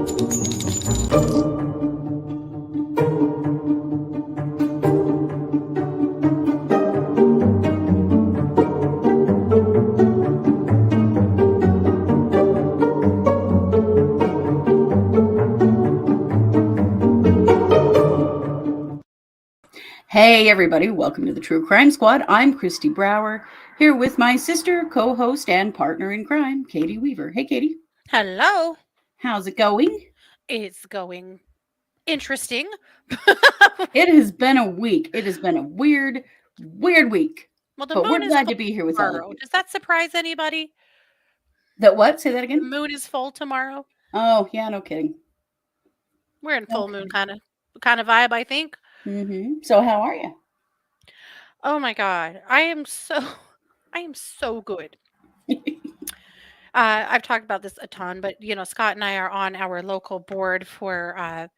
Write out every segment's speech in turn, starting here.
Hey everybody, welcome to the True Crime Squad. I'm Christy Brower, here with my sister, co-host, and partner in crime, Katie Weaver. Hey Katie. Hello. How's it going? It's going interesting. It has been a week. It has been a weird week. Well, the But we're moon is glad full to be here with all of tomorrow. you. Does that surprise anybody? That what? Say that The again? moon is full tomorrow. Oh, yeah, no kidding. We're in full moon kind of vibe, I think. So how are you? Oh my god. I am so good. I've talked about this a ton, but Scott and I are on our local board for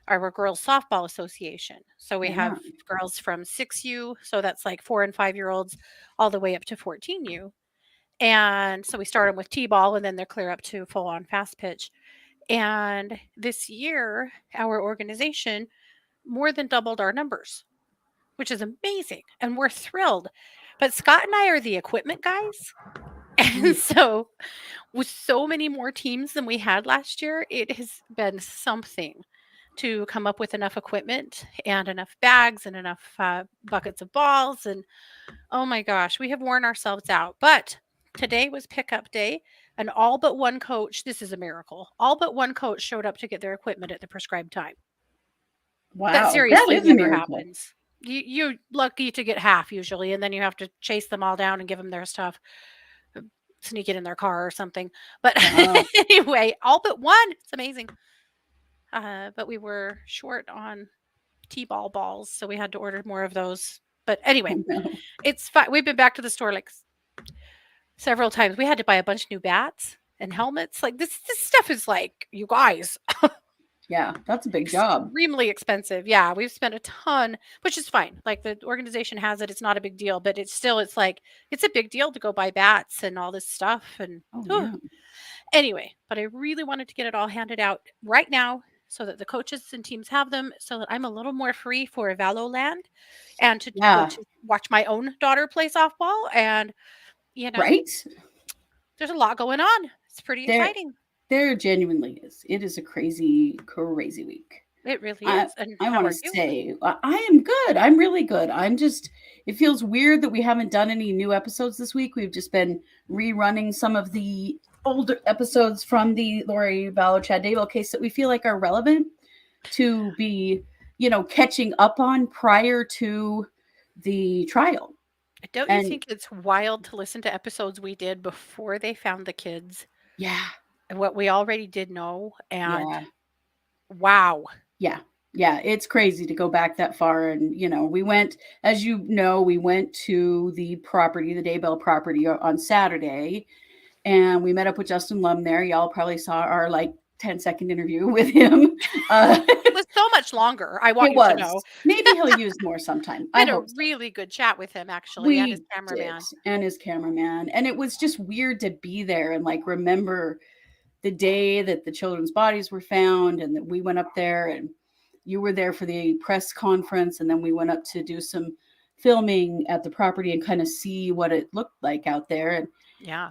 our girls softball association. So we have girls from 6U, so that's like 4 and 5-year-olds, all the way up to 14U. And so we start them with T-ball, and then they're clear up to full on fast pitch. And this year, our organization more than doubled our numbers, which is amazing. And we're thrilled. But Scott and I are the equipment guys. And so with so many more teams than we had last year, it has been something to come up with enough equipment and enough bags and enough buckets of balls. And oh my gosh, we have worn ourselves out. But today was pickup day, and all but one coach, this is a miracle, all but one coach showed up to get their equipment at the prescribed time. Wow, that seriously is a never miracle. happens. You're lucky to get half usually, and then you have to chase them all down and give them their stuff, sneak it in their car or something. But Wow. anyway, all but one. It's amazing. But we were short on T-ball balls, so we had to order more of those. But anyway, it's fine. We've been back to the store like several times. We had to buy a bunch of new bats and helmets. Like this stuff is like, you guys, Yeah, that's a big job. extremely expensive. Yeah, we've spent a ton, which is fine. Like the organization has it. It's not a big deal, but it's like, it's a big deal to go buy bats and all this stuff. And anyway, but I really wanted to get it all handed out right now so that the coaches and teams have them, so that I'm a little more free for Valoland and to go to watch my own daughter play softball. And, right? There's a lot going on. It's pretty exciting. There genuinely is. It is a crazy week. It really is. And I want to say, I am good. I'm really good. It feels weird that we haven't done any new episodes this week. We've just been rerunning some of the older episodes from the Lori Vallow Chad Daybell case that we feel like are relevant to be, catching up on prior to the trial. Don't you think it's wild to listen to episodes we did before they found the kids? Yeah. And what we already did know. And wow. Yeah. Yeah. It's crazy to go back that far. And, we went to the property, the Daybell property on Saturday. And we met up with Justin Lum there. Y'all probably saw our 10-second interview with him. It was so much longer. I want you to know. Maybe he'll use more sometime. I had a really good chat with him, actually, and his cameraman. And it was just weird to be there and remember the day that the children's bodies were found, and that we went up there, and you were there for the press conference, and then we went up to do some filming at the property and kind of see what it looked like out there. And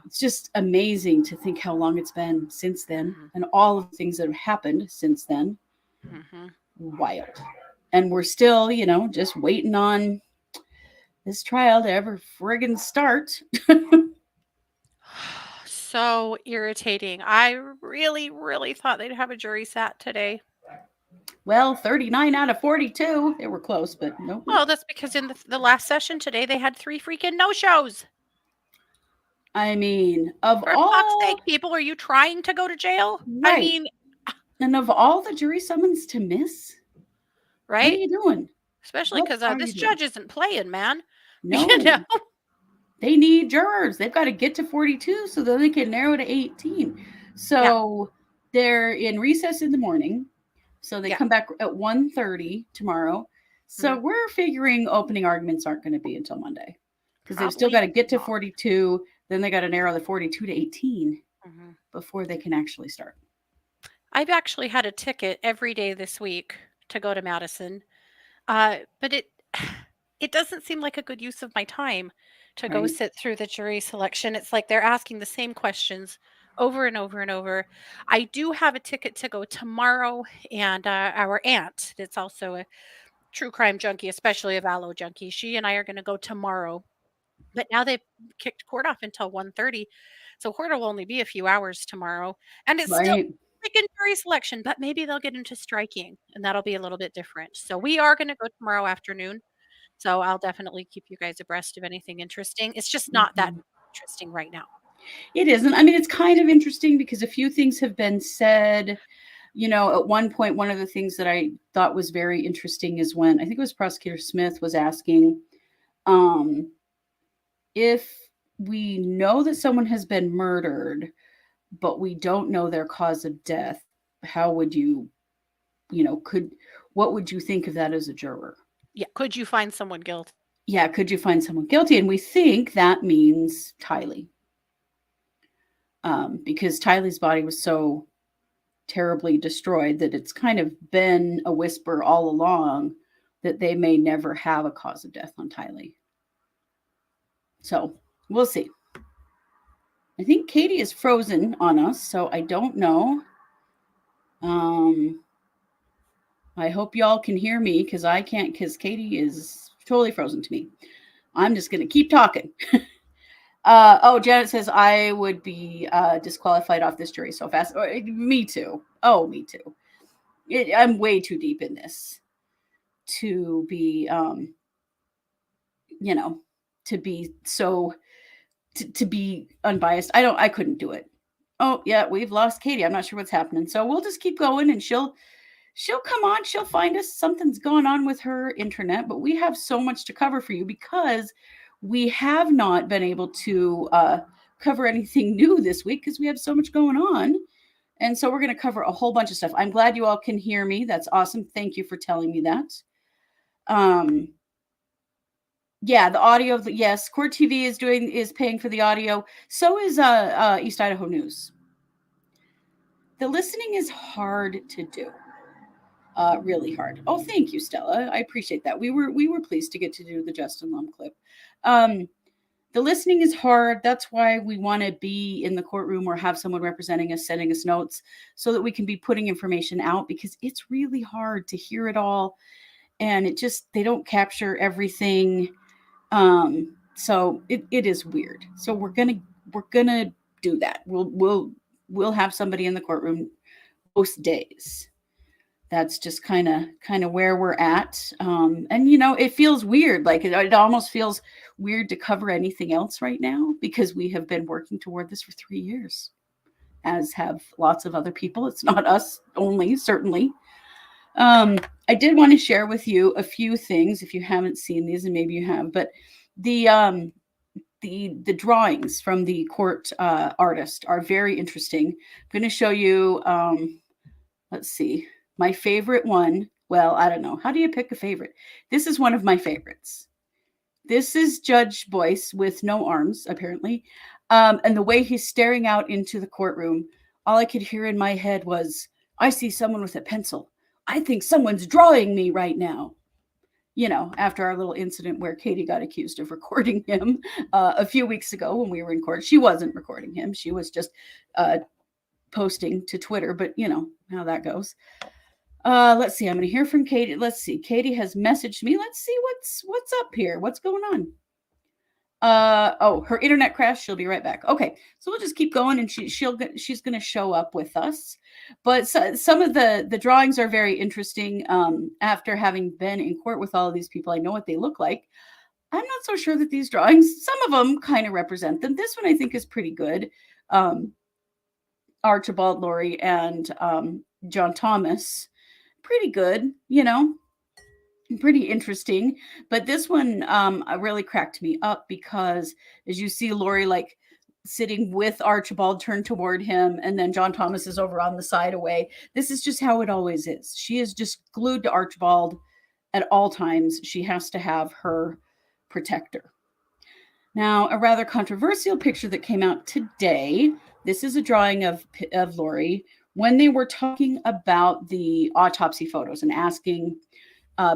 it's just amazing to think how long it's been since then, and all of the things that have happened since then. Wild. And we're still, just waiting on this trial to ever friggin' start. So irritating. I really, really thought they'd have a jury sat today. Well, 39 out of 42. They were close, but no. Well, that's because in the last session today, they had 3 freaking no-shows. I mean, for fuck's sake, people, are you trying to go to jail? Right. I mean, and of all the jury summons to miss, right? What are you doing? Especially because this judge isn't playing, man. No. They need jurors. They've got to get to 42 so that they can narrow to 18. So they're in recess in the morning. So they come back at 1:30 tomorrow. So we're figuring opening arguments aren't going to be until Monday, because they've still got to get to 42. Then they got to narrow the 42 to 18 before they can actually start. I've actually had a ticket every day this week to go to Madison, but it doesn't seem like a good use of my time to go Right. sit through the jury selection. It's like they're asking the same questions over and over and over. I do have a ticket to go tomorrow, and our aunt, that's also a true crime junkie, especially a Valo junkie, she and I are going to go tomorrow. But now they've kicked court off until 1:30, so court will only be a few hours tomorrow, and it's still Right. freaking jury selection, but maybe they'll get into striking, and that'll be a little bit different. So we are gonna go tomorrow afternoon, so I'll definitely keep you guys abreast of anything interesting. It's just not that Mhm. interesting right now. It isn't. I mean, it's kind of interesting because a few things have been said. At one point, one of the things that I thought was very interesting is when I think it was Prosecutor Smith was asking um, if we know that someone has been murdered, but we don't know their cause of death, how would what would you think of that as a juror? Yeah, could you find someone guilty? Yeah, could you find someone guilty? And we think that means Tylee, because Tylee's body was so terribly destroyed that it's kind of been a whisper all along that they may never have a cause of death on Tylee. So we'll see. I think Katie is frozen on us, so I don't know. I hope y'all can hear me because I can't, because Katie is totally frozen to me. I'm just going to keep talking. Janet says I would be disqualified off this jury so fast. Me too. Oh, me too. I'm way too deep in this to be, to be so, to be unbiased. I couldn't do it. Oh, yeah, we've lost Katie. I'm not sure what's happening. So we'll just keep going and she'll come on. She'll find us. Something's going on with her internet, but we have so much to cover for you because we have not been able to cover anything new this week because we have so much going on. And so we're going to cover a whole bunch of stuff. I'm glad you all can hear me. That's awesome. Thank you for telling me that. Yeah, the audio. Yes, Court TV is paying for the audio. So is East Idaho News. The listening is hard to do. Really hard. Oh, thank you, Stella. I appreciate that. We were pleased to get to do the Justin Lum clip. The listening is hard. That's why we want to be in the courtroom or have someone representing us, sending us notes so that we can be putting information out because it's really hard to hear it all. And they don't capture everything. So it is weird. So we're going to do that. We'll have somebody in the courtroom most days. That's just kind of where we're at. And it feels weird. Like it almost feels weird to cover anything else right now because we have been working toward this for 3 years, as have lots of other people. It's not us only, certainly. I did want to share with you a few things if you haven't seen these, and maybe you have, but the drawings from the court artist are very interesting. I'm going to show you, let's see. My favorite one, well, I don't know. How do you pick a favorite? This is one of my favorites. This is Judge Boyce with no arms, apparently. And the way he's staring out into the courtroom, all I could hear in my head was, I see someone with a pencil. I think someone's drawing me right now. After our little incident where Katie got accused of recording him a few weeks ago when we were in court. She wasn't recording him. She was just posting to Twitter, but how that goes. Let's see. I'm going to hear from Katie. Let's see. Katie has messaged me. Let's see what's up here. What's going on? Her internet crashed. She'll be right back. Okay, so we'll just keep going, and she's going to show up with us. But some of the drawings are very interesting. After having been in court with all of these people, I know what they look like. I'm not so sure that these drawings, some of them kind of represent them. This one I think is pretty good. Archibald, Lori, and John Thomas. Pretty good, pretty interesting. But this one really cracked me up because as you see Lori like sitting with Archibald turned toward him, and then John Thomas is over on the side away. This is just how it always is. She is just glued to Archibald at all times. She has to have her protector. Now, a rather controversial picture that came out today. This is a drawing of Lori when they were talking about the autopsy photos and asking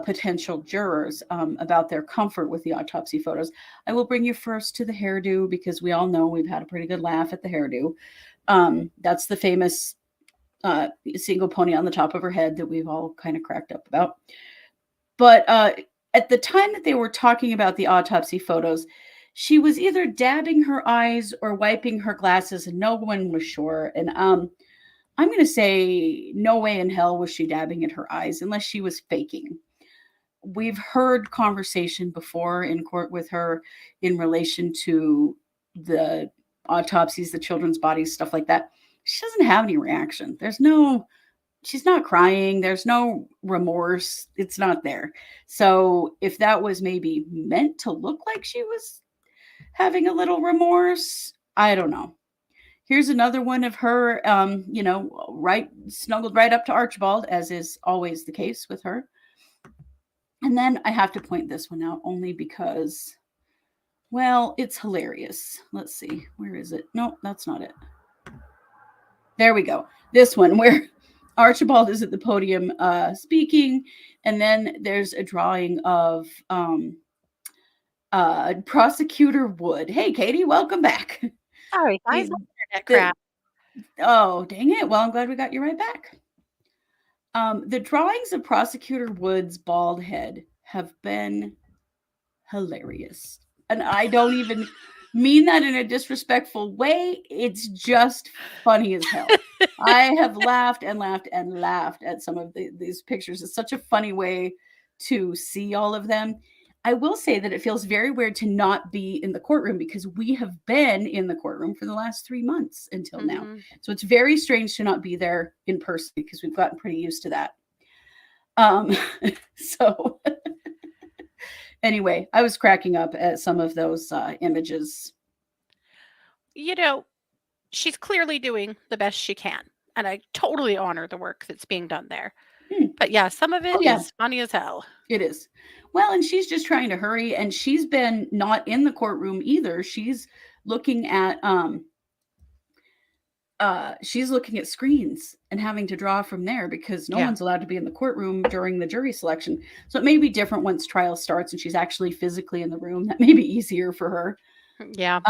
potential jurors about their comfort with the autopsy photos. I will bring you first to the hairdo because we all know we've had a pretty good laugh at the hairdo. That's the famous single pony on the top of her head that we've all kind of cracked up about. But at the time that they were talking about the autopsy photos, she was either dabbing her eyes or wiping her glasses, and no one was sure. And I'm going to say no way in hell was she dabbing at her eyes unless she was faking. We've heard conversation before in court with her in relation to the autopsies, the children's bodies, stuff like that. She doesn't have any reaction. She's not crying. There's no remorse. It's not there. So if that was maybe meant to look like she was having a little remorse, I don't know. Here's another one of her, right snuggled right up to Archibald, as is always the case with her. And then I have to point this one out only because, well, it's hilarious. Let's see. Where is it? No, that's not it. There we go. This one where Archibald is at the podium speaking, and then there's a drawing of Prosecutor Wood. Hey, Katie, welcome back. Sorry, guys. Internet crap. Oh, dang it. Well, I'm glad we got you right back. The drawings of Prosecutor Wood's bald head have been hilarious. And I don't even mean that in a disrespectful way. It's just funny as hell. I have laughed and laughed and laughed at some of these pictures. It's such a funny way to see all of them. I will say that it feels very weird to not be in the courtroom because we have been in the courtroom for the last 3 months until now. So it's very strange to not be there in person because we've gotten pretty used to that. So anyway, I was cracking up at some of those images. You know, she's clearly doing the best she can, and I totally honor the work that's being done there. But yeah, some of it is funny as hell. It is. Well, and she's just trying to hurry, and she's been not in the courtroom either. She's looking at screens and having to draw from there because no one's allowed to be in the courtroom during the jury selection. So it may be different once trial starts and she's actually physically in the room. That may be easier for her. Yeah.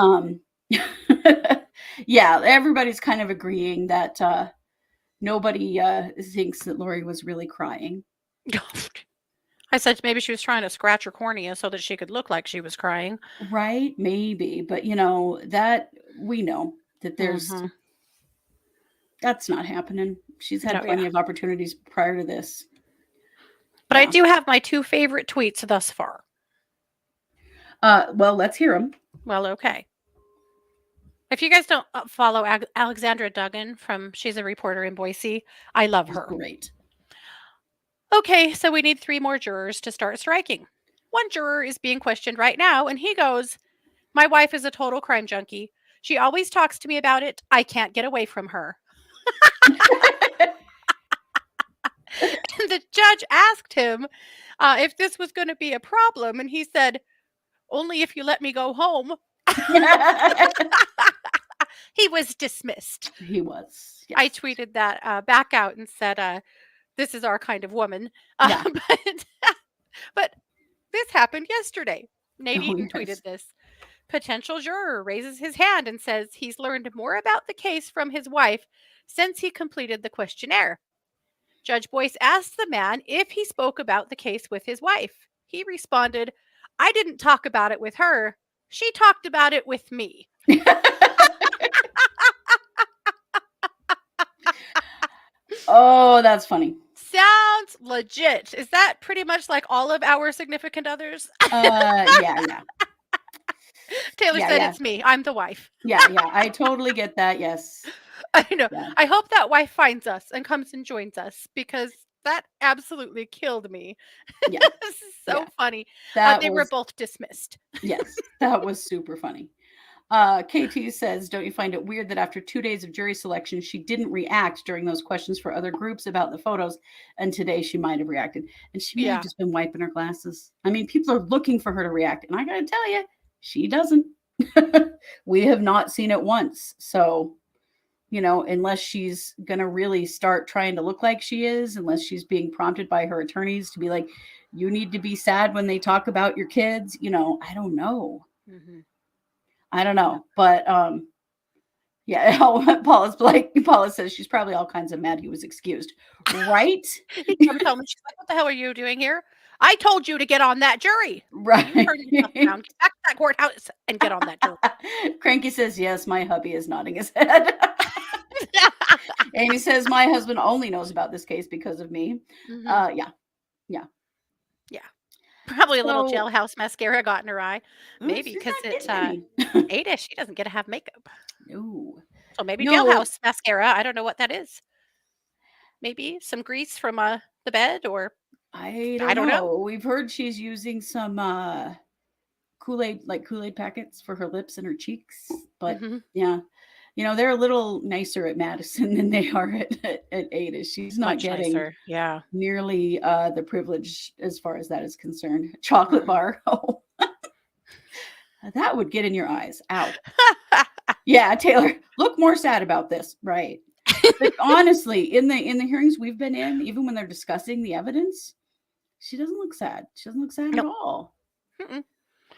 Yeah, everybody's kind of agreeing that nobody thinks that Lori was really crying. I said maybe she was trying to scratch her cornea so that she could look like she was crying. Right, maybe. But, that we know that there's that's not happening. She's had plenty of opportunities prior to this. But I do have my 2 favorite tweets thus far. Well, let's hear them. Well, okay. If you guys don't follow Alexandra Duggan she's a reporter in Boise. I love her. Great. Okay, so we need 3 more jurors to start striking. One juror is being questioned right now, and he goes, "My wife is a total crime junkie. She always talks to me about it. I can't get away from her." And the judge asked him if this was going to be a problem, and he said, "Only if you let me go home." He was dismissed. He was. Yes. I tweeted that back out and said, "This is our kind of woman." But this happened yesterday. Nadine tweeted this. Potential juror raises his hand and says he's learned more about the case from his wife since he completed the questionnaire. Judge Boyce asked the man if he spoke about the case with his wife. He responded, "I didn't talk about it with her. She talked about it with me." Oh, that's funny. Sounds legit. Is that pretty much like all of our significant others? Yeah. Taylor said it's me. I'm the wife. Yeah. I totally get that. Yes. I know. Yeah. I hope that wife finds us and comes and joins us because that absolutely killed me. Yeah. This is so funny. They were both dismissed. Yes. That was super funny. KT says, "Don't you find it weird that after 2 days of jury selection, she didn't react during those questions for other groups about the photos, and today she might have reacted?" And she may have just been wiping her glasses. I mean, people are looking for her to react, and I gotta tell you, she doesn't. We have not seen it once. So unless she's going to really start trying to look like she is, unless she's being prompted by her attorneys to be like, you need to be sad when they talk about your kids. I don't know. Mm-hmm. I don't know. But yeah, Paula says she's probably all kinds of mad he was excused. Right? He comes home and she's like, what the hell are you doing here? I told you to get on that jury. Right. You turn yourself around, get back to that courthouse and get on that jury. Cranky says, yes, my hubby is nodding his head. Amy says, my husband only knows about this case because of me. Mm-hmm. Yeah. Probably a little jailhouse mascara got in her eye. Maybe because it's Ada, she doesn't get to have makeup. No. So maybe jailhouse mascara. I don't know what that is. Maybe some grease from the bed, or I don't know. We've heard she's using some Kool-Aid packets for her lips and her cheeks. But yeah, they're a little nicer at Madison than they are at Ada. She's not getting nearly the privilege as far as that is concerned. Chocolate bar. Oh. That would get in your eyes. Ow. Yeah, Taylor, look more sad about this. Right. But honestly, in the hearings we've been in, even when they're discussing the evidence, she doesn't look sad. She doesn't look sad at all.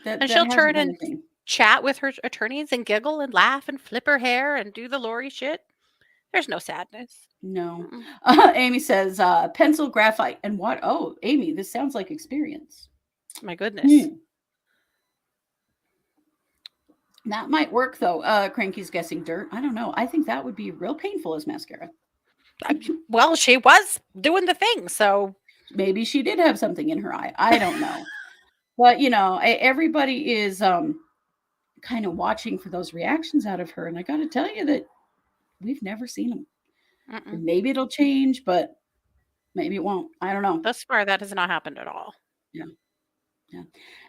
And she'll turn and chat with her attorneys and giggle and laugh and flip her hair and do the Lori shit. There's no sadness. No. Amy says, pencil, graphite, and what? Oh, Amy, this sounds like experience. My goodness. That might work, though. Cranky's guessing dirt. I don't know. I think that would be real painful as mascara. Well, she was doing the thing, so maybe she did have something in her eye. I don't know. But, everybody is kind of watching for those reactions out of her. And I got to tell you that we've never seen them. Maybe it'll change, but maybe it won't. I don't know. Thus far, that has not happened at all. Yeah.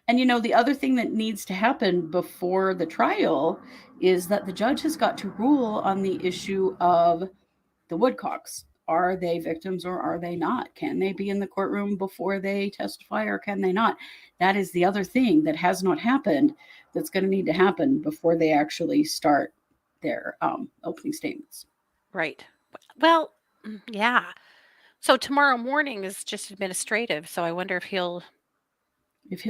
And, the other thing that needs to happen before the trial is that the judge has got to rule on the issue of the Woodcocks. Are they victims or are they not? Can they be in the courtroom before they testify or can they not? That is the other thing that has not happened that's going to need to happen before they actually start their opening statements. Right. Well, yeah. So tomorrow morning is just administrative. So I wonder if he'll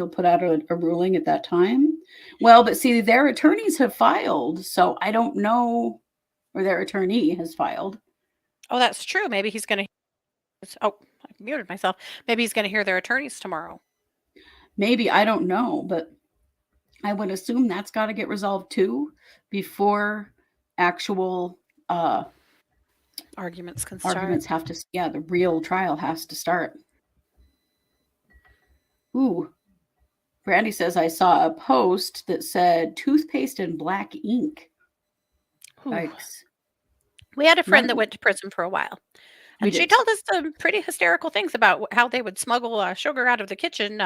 put out a ruling at that time. Well, but see, their attorneys have filed. So I don't know, or their attorney has filed. Oh, that's true. Maybe he's going to. Oh, I muted myself. Maybe he's going to hear their attorneys tomorrow. Maybe. I don't know. But I would assume that's got to get resolved too before actual arguments can start. Arguments have to. Yeah, the real trial has to start. Ooh. Brandy says, I saw a post that said toothpaste and black ink. Yikes. We had a friend that went to prison for a while. And she told us some pretty hysterical things about how they would smuggle sugar out of the kitchen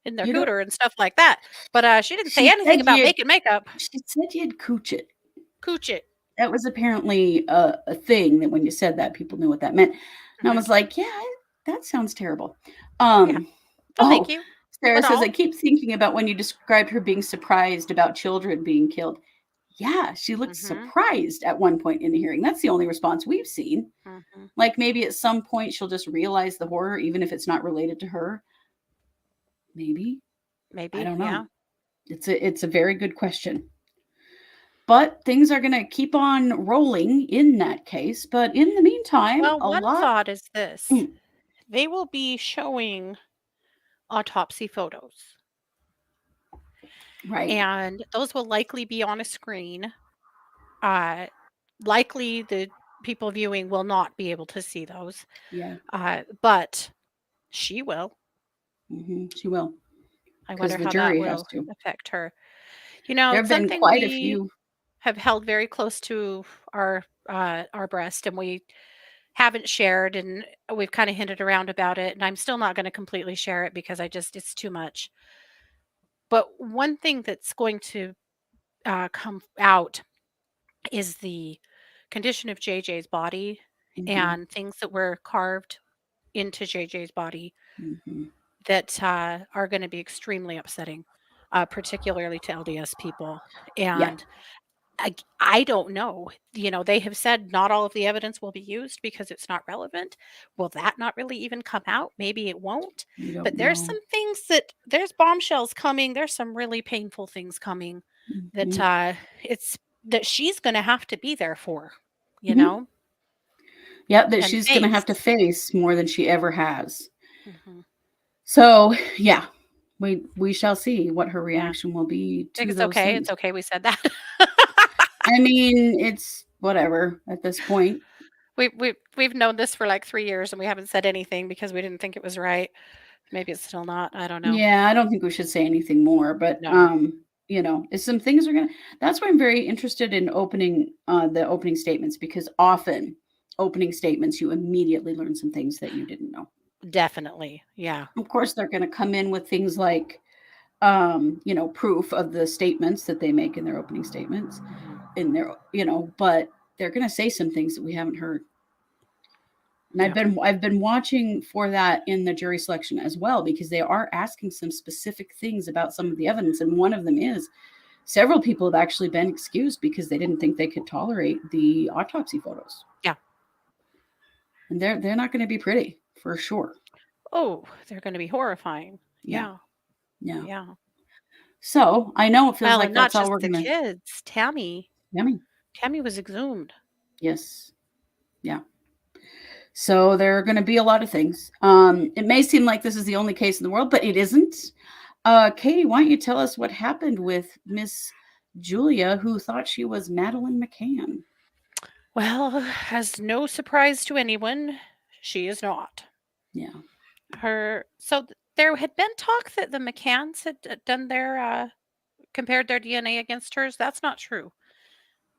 in their cooter and stuff like that. But she didn't say anything about making makeup. She said you'd cooch it. Cooch it. That was apparently a thing that when you said that, people knew what that meant. And I was like, yeah, that sounds terrible. Thank you. Sarah says, I keep thinking about when you described her being surprised about children being killed. Yeah, she looked surprised at one point in the hearing. That's the only response we've seen. Like maybe at some point she'll just realize the horror, even if it's not related to her. Maybe. I don't know. Yeah. It's a very good question. But things are going to keep on rolling in that case. But in the meantime, one thought is this. They will be showing autopsy photos. Right. And those will likely be on a screen. Likely the people viewing will not be able to see those. Yeah. But she will. She will. I wonder how that will affect her. There have been quite a few. Have held very close to our breast, and we haven't shared, and we've kind of hinted around about it, and I'm still not going to completely share it because it's too much. But one thing that's going to come out is the condition of JJ's body and things that were carved into JJ's body that are going to be extremely upsetting, particularly to LDS people. And I don't know. They have said not all of the evidence will be used because it's not relevant. Will that not really even come out? Maybe it won't. We don't But there's know. some things there's bombshells coming. There's some really painful things coming that Mhm. it's that she's going to have to be there for, you Mhm. know, Yep, that and she's gonna have to face. face more than she ever has. Hmm. So, yeah, we shall see what her Yeah. I reaction will be think to it's those okay. It's things. okay. We said that. I mean, it's whatever at this point. We've known this for like 3 years and we haven't said anything because we didn't think it was right. Maybe it's still not. I don't know. Yeah, I don't think we should say anything more, but No. if some things are gonna that's why I'm very interested in opening the opening statements because often opening statements you immediately learn some things that you didn't know. Definitely. Yeah. Of course, they're gonna come in with things like proof of the statements that they make in their opening statements Mhm. but they're gonna say some things that we haven't heard. And Yeah. I've been watching for that in the jury selection as well because they are asking some specific things about some of the evidence, and one of them is several people have actually been excused because they didn't think they could tolerate the autopsy photos, Yeah. and they're not going to be pretty for sure. Oh, they're gonna be horrifying. Yeah, Yeah. yeah. Yeah. So I know it feels Well, like and not that's all just we're the gonna. kids. Yummy. Tammy was exhumed. Yes. Yeah. So there are going to be a lot of things. It may seem like this is the only case in the world, but it isn't. Katie, why don't you tell us what happened with Miss Julia, who thought she was Madeline McCann? Well, as no surprise to anyone, she is not. Yeah. There had been talk that the McCanns had done their compared their DNA against hers. That's not true.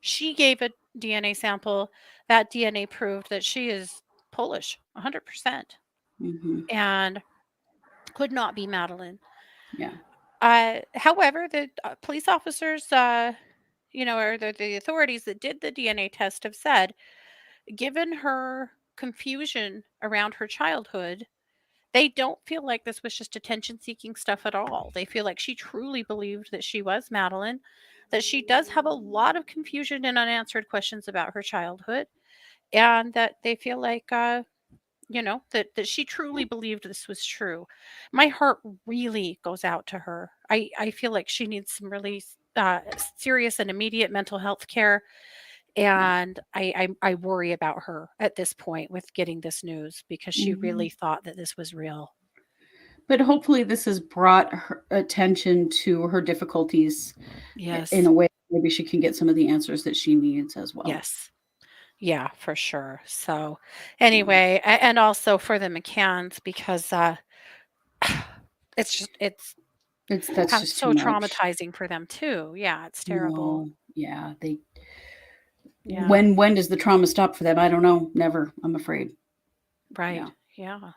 She gave a DNA sample. That DNA proved that she is Polish, 100%, Hmm. and could not be Madeline. Yeah. However, the police officers, or the authorities that did the DNA test have said, given her confusion around her childhood, they don't feel like this was just attention seeking stuff at all. They feel like she truly believed that she was Madeline, that she does have a lot of confusion and unanswered questions about her childhood, and that they feel like that she truly believed this was true. My heart really goes out to her. I feel like she needs some really serious and immediate mental health care, Yeah. and I worry about her at this point with getting this news because she Hmm. really thought that this was real. But hopefully, this has brought her attention to her difficulties in Yes. a way. Maybe she can get some of the answers that she needs as well. Yes. Yeah, for sure. So, Yeah. anyway, and also for the McCanns because it's That's just too so much. traumatizing for them too. Yeah, it's terrible. No. Yeah. They Yeah, when does the trauma stop for them? I don't know. Never. I'm afraid. right. Yeah. Yeah.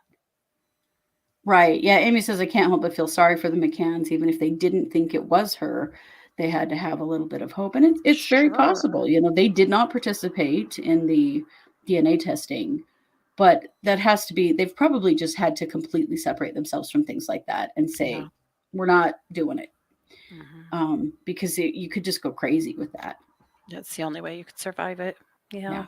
Right. Yeah. Amy says I can't help but feel sorry for the McCanns, even if they didn't think it was her. They had to have a little bit of hope, and it's very Sure. possible. They did not participate in the DNA testing, but that has to be. They've probably just had to completely separate themselves from things like that and Yeah. say, "We're not doing it," Hmm. because you could just go crazy with that. That's the only way you could survive it. Yeah. Yeah.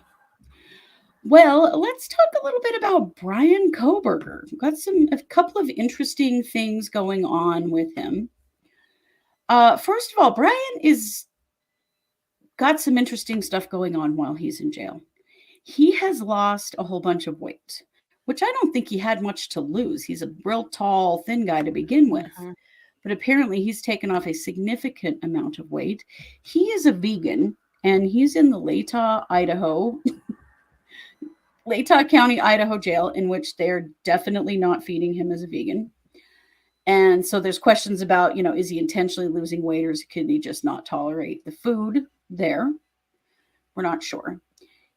Well, let's talk a little bit about Brian Kohberger. We've got a couple of interesting things going on with him. First of all, Brian is got some interesting stuff going on while he's in jail. He has lost a whole bunch of weight, which I don't think he had much to lose. He's a real tall, thin guy to begin with, Hmm. but apparently he's taken off a significant amount of weight. He is a vegan, and he's in the Latah County, Idaho jail, in which they're definitely not feeding him as a vegan. And so there's questions about, is he intentionally losing weight or can he just not tolerate the food there? We're not sure.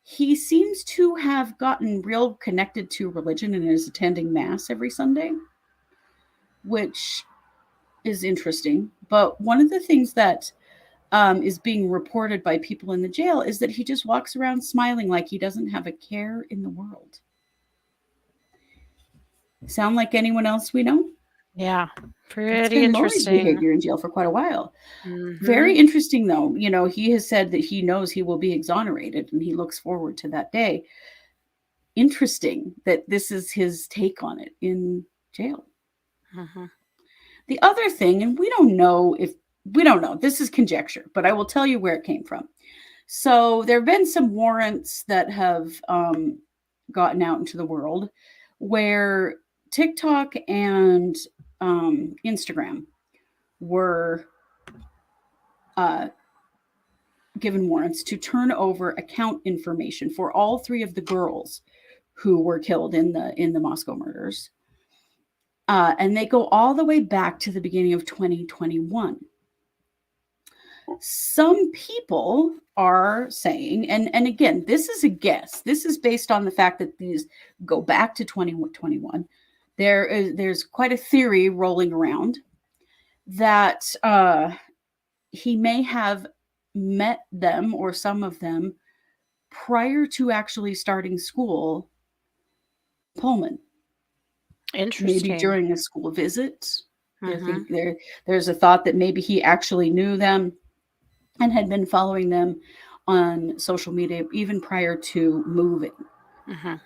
He seems to have gotten real connected to religion and is attending mass every Sunday, which is interesting. But one of the things that is being reported by people in the jail is that he just walks around smiling like he doesn't have a care in the world. Sound like anyone else we know? Yeah. It's Pretty been Maury's interesting. behavior in jail for quite a while. Very Mhm. interesting, though. He has said that he knows he will be exonerated and he looks forward to that day. Interesting that this is his take on it in jail. Mhm. The other thing, and we don't know, this is conjecture, but I will tell you where it came from. So there have been some warrants that have gotten out into the world where TikTok and Instagram were uh, given warrants to turn over account information for all three of the girls who were killed in the Moscow murders, and they go all the way back to the beginning of 2021. Some people are saying, and again, this is a guess. This is based on the fact that these go back to 2021. There's quite a theory rolling around that he may have met them or some of them prior to actually starting school, Pullman. Maybe Interesting. during a school visit. Mhm. There's a thought that maybe he actually knew them and had been following them on social media even prior to moving Mhm.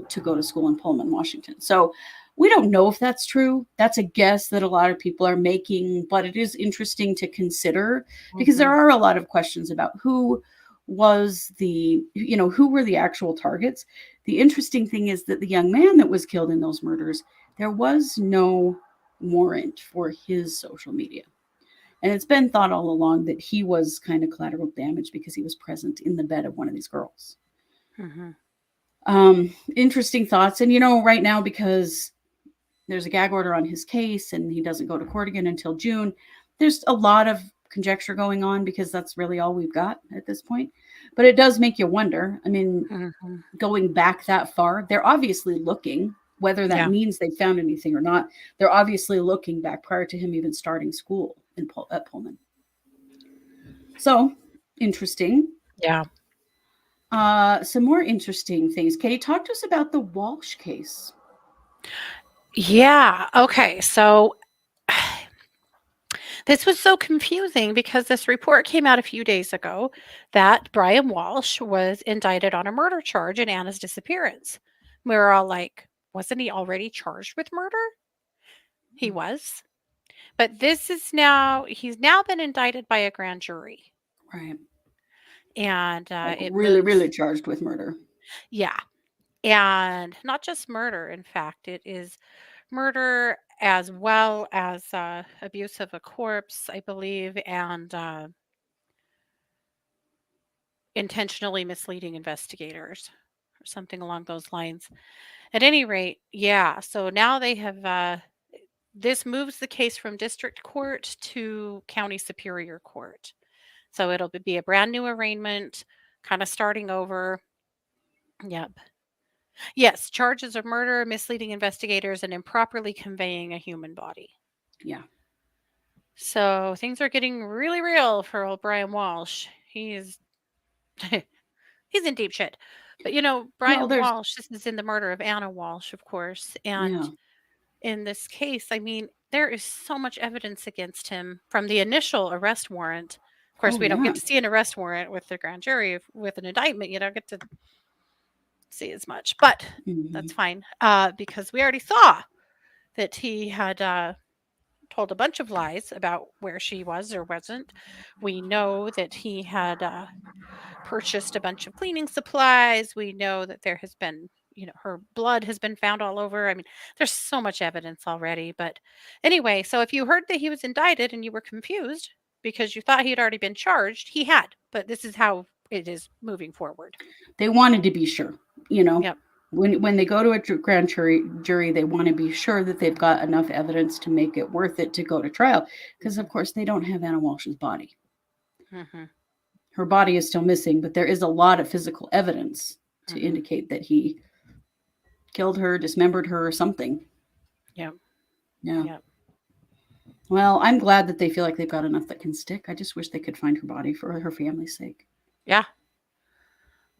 to go to school in Pullman, Washington. So we don't know if that's true. That's a guess that a lot of people are making, but it is interesting to consider because there Mhm. are a lot of questions about who who were the actual targets. The interesting thing is that the young man that was killed in those murders, there was no warrant for his social media. And it's been thought all along that he was kind of collateral damage because he was present in the bed of one of these girls. Mhm. Interesting thoughts. And, right now, because there's a gag order on his case and he doesn't go to court again until June, there's a lot of conjecture going on because that's really all we've got at this point. But it does make you wonder. I mean, Mhm. going back that far, they're obviously looking, whether that Yeah. means they found anything or not. They're obviously looking back prior to him even starting school at Pullman. So interesting. Yeah. Some more interesting things. Katie, talk to us about the Walsh case. Yeah. Okay. So this was so confusing because this report came out a few days ago that Brian Walsh was indicted on a murder charge in Anna's disappearance. We were all like, wasn't he already charged with murder? He was. But he's now been indicted by a grand jury. Right. And Like it really, moves, really charged with murder. yeah. And not just murder, in fact, it is murder as well as abuse of a corpse, I believe, and intentionally misleading investigators or something along those lines. At any rate, yeah. So now they have this moves the case from district court to county superior court. So it'll be a brand new arraignment, kind of starting over. Yep. Yes, charges of murder, misleading investigators, and improperly conveying a human body. Yeah. So things are getting really real for old Brian Walsh. He's he's in deep shit. But Well, Brian there's Walsh, this is in the murder of Anna Walsh, of course. And yeah. in this case, I mean, there is so much evidence against him from the initial arrest warrant. Of course, Oh we don't yeah. get to see an arrest warrant with the grand jury with an indictment. You don't get to see as much, but that's Hmm. fine because we already saw that he had told a bunch of lies about where she was or wasn't. We know that he had purchased a bunch of cleaning supplies. We know that there has been, her blood has been found all over. I mean, there's so much evidence already. But anyway, so if you heard that he was indicted and you were confused because you thought he had already been charged, he had. But this is how it is moving forward. They wanted to be sure, you know. Yep. When they go to a grand jury, they want to be sure that they've got enough evidence to make it worth it to go to trial. Because of Hmm. course they don't have Anna Walsh's body. Hmm. Her body is still missing, but there is a lot of physical evidence to Hmm. indicate that he killed her, dismembered her, or something. Yep. Yeah. Yep. Well, I'm glad that they feel like they've got enough that can stick. I just wish they could find her body for her family's sake. Yeah.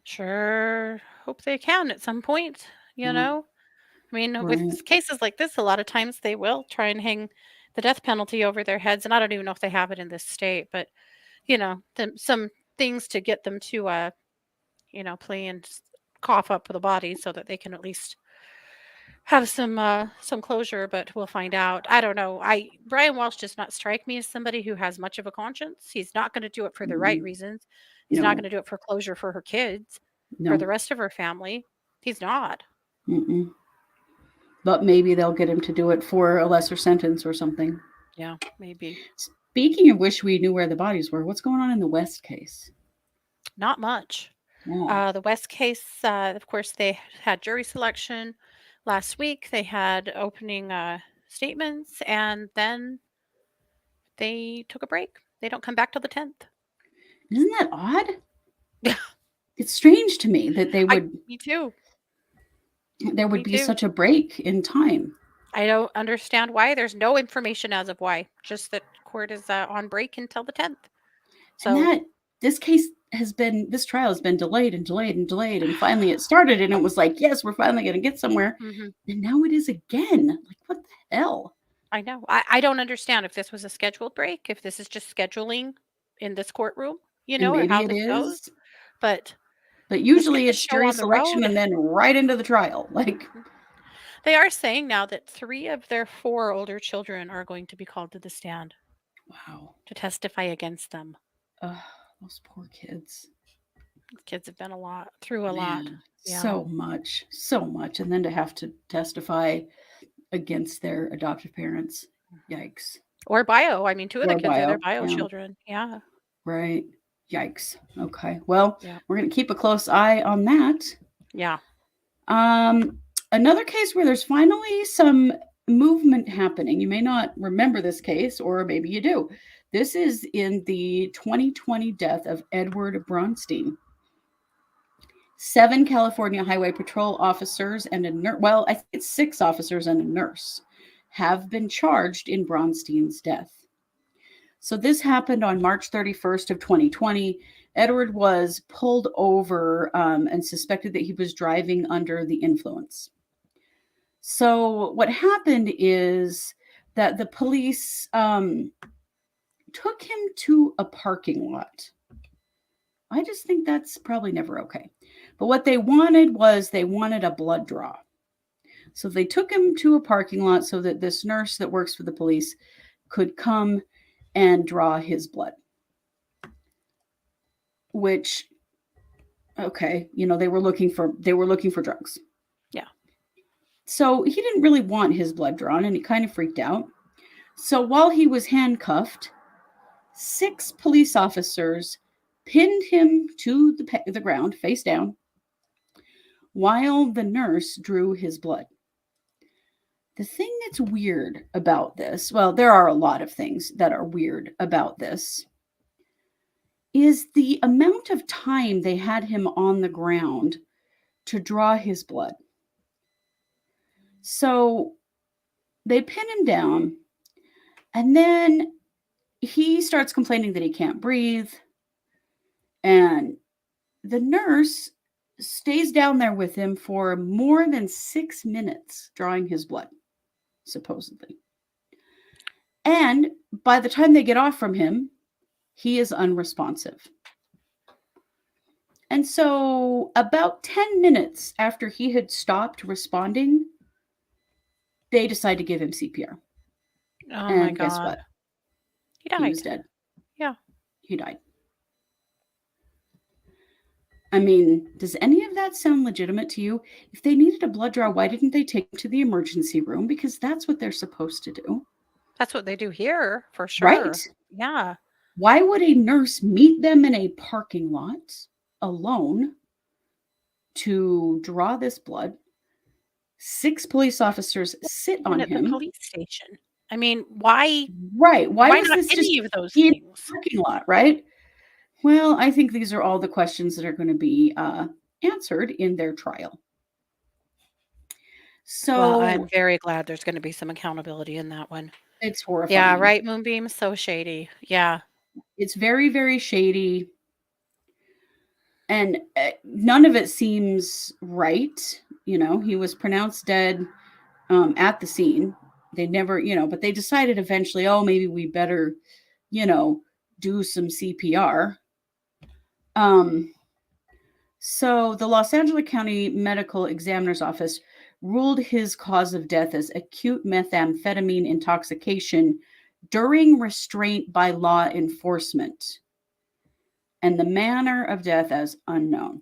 Sure. Hope they can at some point, you Yeah. know? I mean, Right. with cases like this, a lot of times they will try and hang the death penalty over their heads, and I don't even know if they have it in this state, but, some things to get them to, play and cough up the body so that they can at least have some closure, but we'll find out. I don't know. I Brian Walsh does not strike me as somebody who has much of a conscience. He's not going to do it for the right Mm-mm. reasons. He's not going No, to do it for closure for her kids, for the no. rest of her family. He's not. Mm-mm. But maybe they'll get him to do it for a lesser sentence or something. Yeah, maybe. Speaking of wish we knew where the bodies were, what's going on in the West case? Not much. Yeah. The West case, of course, they had jury selection last week. They had opening statements, and then they took a break. They don't come back till the 10th. Isn't that odd? It's strange to me that Me too. there would Me be too. such a break in time. I don't understand why. There's no information as of why. Just that court is on break until the 10th. And So, this trial has been delayed and delayed and delayed. And finally it started and it was like, yes, we're finally going to get somewhere. mhm, And now it is again. Like, what the hell? I know. I don't understand if this was a scheduled break, if this is just scheduling in this courtroom, And or maybe how it this goes. is, But but let's get usually the it's show jury on the selection road. and then right into the trial. Like, Mhm. They are saying now that 3 of their 4 older children are going to be called to the stand wow. to testify against them. Ugh, those poor kids. Kids have been through a lot. Man, Yeah. so much, so much. And then to have to testify against their adoptive parents. Mhm. Yikes. Or bio. I mean, 2 of the Or kids are their bio. bio Yeah. children. Yeah. Right. Yikes. Okay. Well, Yeah. we're going to keep a close eye on that. Yeah. Um, another case where there's finally some movement happening. You may not remember this case, or maybe you do. This is in the 2020 death of Edward Bronstein. 7 California Highway Patrol officers and a nurse, well, I think it's 6 officers and a nurse, have been charged in Bronstein's death. So this happened on March 31st of 2020. Edward was pulled over and suspected that he was driving under the influence. So what happened is that the police took him to a parking lot. I just think that's probably never okay. But what they wanted a blood draw. So they took him to a parking lot so that this nurse that works for the police could come and draw his blood. Which, okay, they were looking for drugs. Yeah. So he didn't really want his blood drawn and he kind of freaked out. So while he was handcuffed, 6 police officers pinned him to the ground face down while the nurse drew his blood. The thing that's weird about this, well, there are a lot of things that are weird about this, is the amount of time they had him on the ground to draw his blood. So they pin him down, and then he starts complaining that he can't breathe. And the nurse stays down there with him for more than 6 minutes drawing his blood, supposedly. And by the time they get off from him, he is unresponsive. And so about 10 minutes after he had stopped responding, they decide to give him CPR. Oh my And guess God. what? He He was died. dead. Yeah. He died. I mean, does any of that sound legitimate to you? If they needed a blood draw, why didn't they take him to the emergency room? Because that's what they're supposed to do. That's what they do here for Right. sure. Yeah. Why would a nurse meet them in a parking lot alone to draw this blood? 6 police officers sit Even on at the him. police station. I mean, why Right. Why was not this just any of those in things? the parking lot, right? Well, I think these are all the questions that are going to be answered in their trial. Well, I'm So very glad there's going to be some accountability in that one. it's Yeah, horrifying. right, Moonbeam, so shady. Yeah. It's very, very shady. And none of it seems right. He was pronounced dead at the scene. They never, but they decided eventually, oh, maybe we better, do some CPR. So the Los Angeles County Medical Examiner's Office ruled his cause of death as acute methamphetamine intoxication during restraint by law enforcement, and the manner of death as unknown.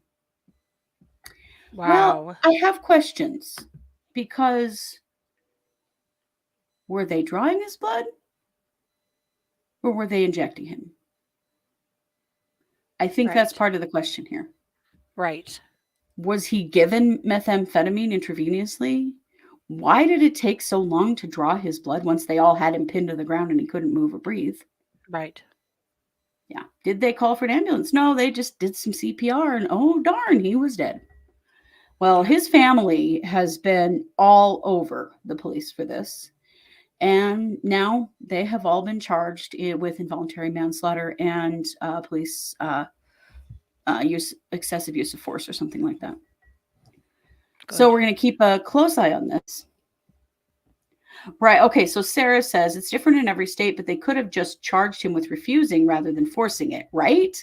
Well, Wow. I have questions because were they drawing his blood or were they injecting him? I think that's Right. part of the question here. Right. Was he given methamphetamine intravenously? Why did it take so long to draw his blood once they all had him pinned to the ground and he couldn't move or breathe? Right. Yeah. Did they call for an ambulance? No, they just did some CPR and oh, darn, he was dead. Well, Yeah. his family has been all over the police for this. And now they have all been charged with involuntary manslaughter and police excessive use of force or something like that. So Good. we're going to keep a close eye on this. Right. Okay. So Sarah says it's different in every state, but they could have just charged him with refusing rather than forcing it. Right.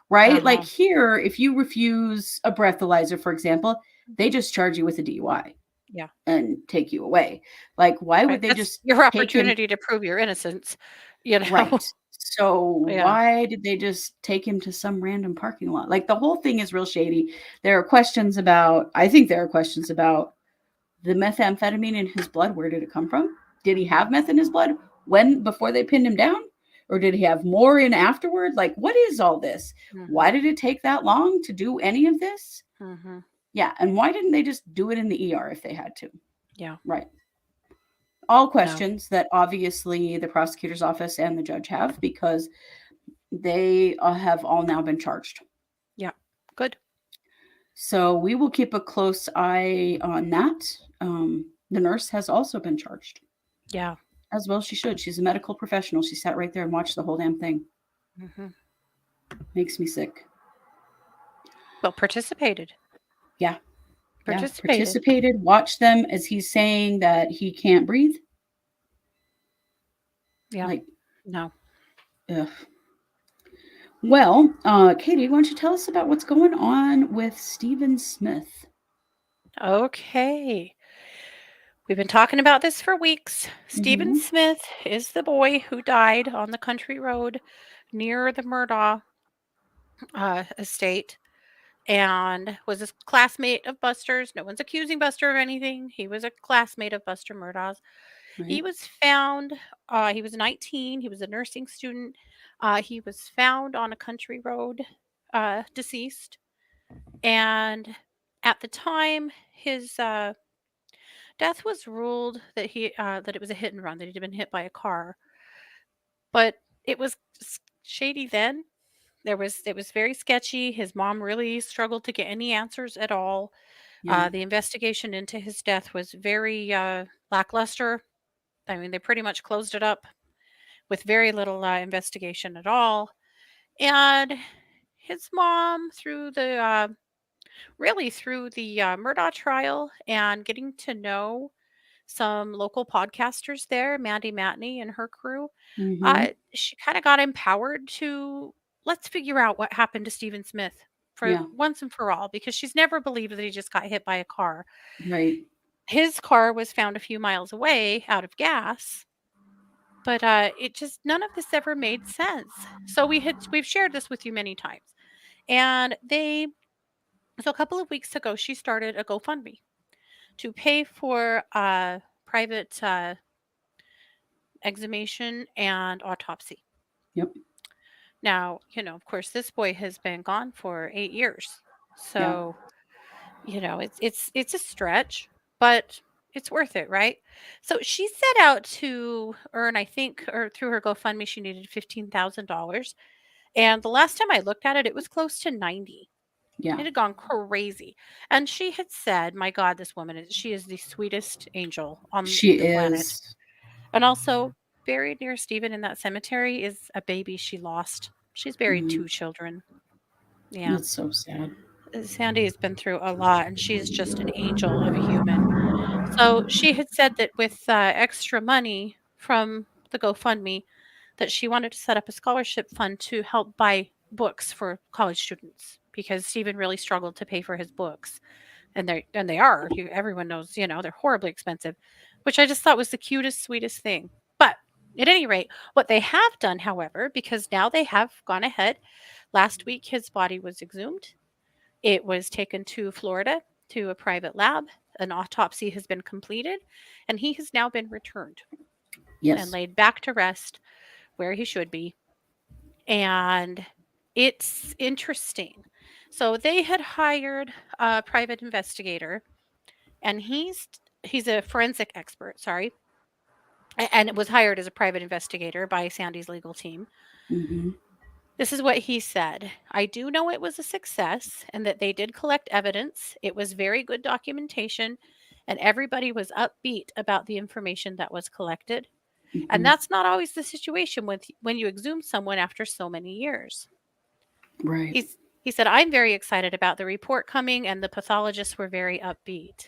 Right. Like Uh-huh. here, if you refuse a breathalyzer, for example, they just charge you with a DUI Yeah. and take you away. Like, why would Right. they That's just your take him? opportunity to prove your innocence, you know? Right. So Yeah. why did they just take him to some random parking lot? Like the whole thing is real shady. I think there are questions about the methamphetamine in his blood. Where did it come from? Did he have meth in his blood before they pinned him down? Or did he have more in afterward? Like, what is all this? Mhm. Why did it take that long to do any of this? Mhm. Yeah. And why didn't they just do it in the ER if they had to? Yeah. Right. All No. questions that obviously the prosecutor's office and the judge have because they have all now been charged. Yeah. Good. So we will keep a close eye on that. The nurse has also been charged. Yeah. As well she should. She's a medical professional. She sat right there and watched the whole damn thing. Mhm. Makes me sick. Well, participated. Yeah. Yeah. Participated. Participated. Watched them as he's saying that he can't breathe. Yeah. Like, No. ugh. Well, Katie, why don't you tell us about what's going on with Stephen Smith? Okay. We've been talking about this for weeks. Stephen Mm-hmm. Smith is the boy who died on the country road near the Murdaugh estate and was a classmate of Buster's. No one's accusing Buster of anything. He was a classmate of Buster Murdaugh's. He Right. was found, he was 19, he was a nursing student. He was found on a country road, deceased. And at the time, his death was ruled that it was a hit and run, that he'd been hit by a car. But it was shady then. It was very sketchy. His mom really struggled to get any answers at all. Yeah. The investigation into his death was very lackluster. I mean, they pretty much closed it up with very little investigation at all. And his mom, through the Murdaugh trial and getting to know some local podcasters there, Mandy Matney and her crew, Mm-hmm. she kind of got empowered to let's figure out what happened to Stephen Smith for Yeah. once and for all, because she's never believed that he just got hit by a car. Right. His car was found a few miles away out of gas, but it just none of this ever made sense. So we've shared this with you many times, and so a couple of weeks ago she started a GoFundMe to pay for a private exhumation and autopsy. Yep. Now, of course, this boy has been gone for 8 years, Yeah. so it's a stretch, but it's worth it, right? So she set out to earn, I think, or through her GoFundMe, she needed $15,000, and the last time I looked at it, it was close to 90. Yeah. It had gone crazy, and she had said, "My God, this woman she is the sweetest angel on She the planet." is. And also, buried near Stephen in that cemetery is a baby she lost. She's buried Mm, 2 children. Yeah. That's so sad. Sandy has been through a lot, and she's just an angel of a human. So she had said that with extra money from the GoFundMe, that she wanted to set up a scholarship fund to help buy books for college students because Stephen really struggled to pay for his books, and they are. Everyone knows, they're horribly expensive, which I just thought was the cutest, sweetest thing. But at any rate, what they have done, however, because now they have gone ahead. Last week, his body was exhumed. It was taken to Florida to a private lab. An autopsy has been completed, and he has now been returned and Yes. laid back to rest where he should be. And it's interesting. So they had hired a private investigator, and he's a forensic expert, sorry, and it was hired as a private investigator by Sandy's legal team. Mm-hmm. This is what he said. I do know it was a success and that they did collect evidence. It was very good documentation, and everybody was upbeat about the information that was collected. And Mm-hmm. that's not always the situation when you exhume someone after so many years. Right. He said, I'm very excited about the report coming, and the pathologists were very upbeat.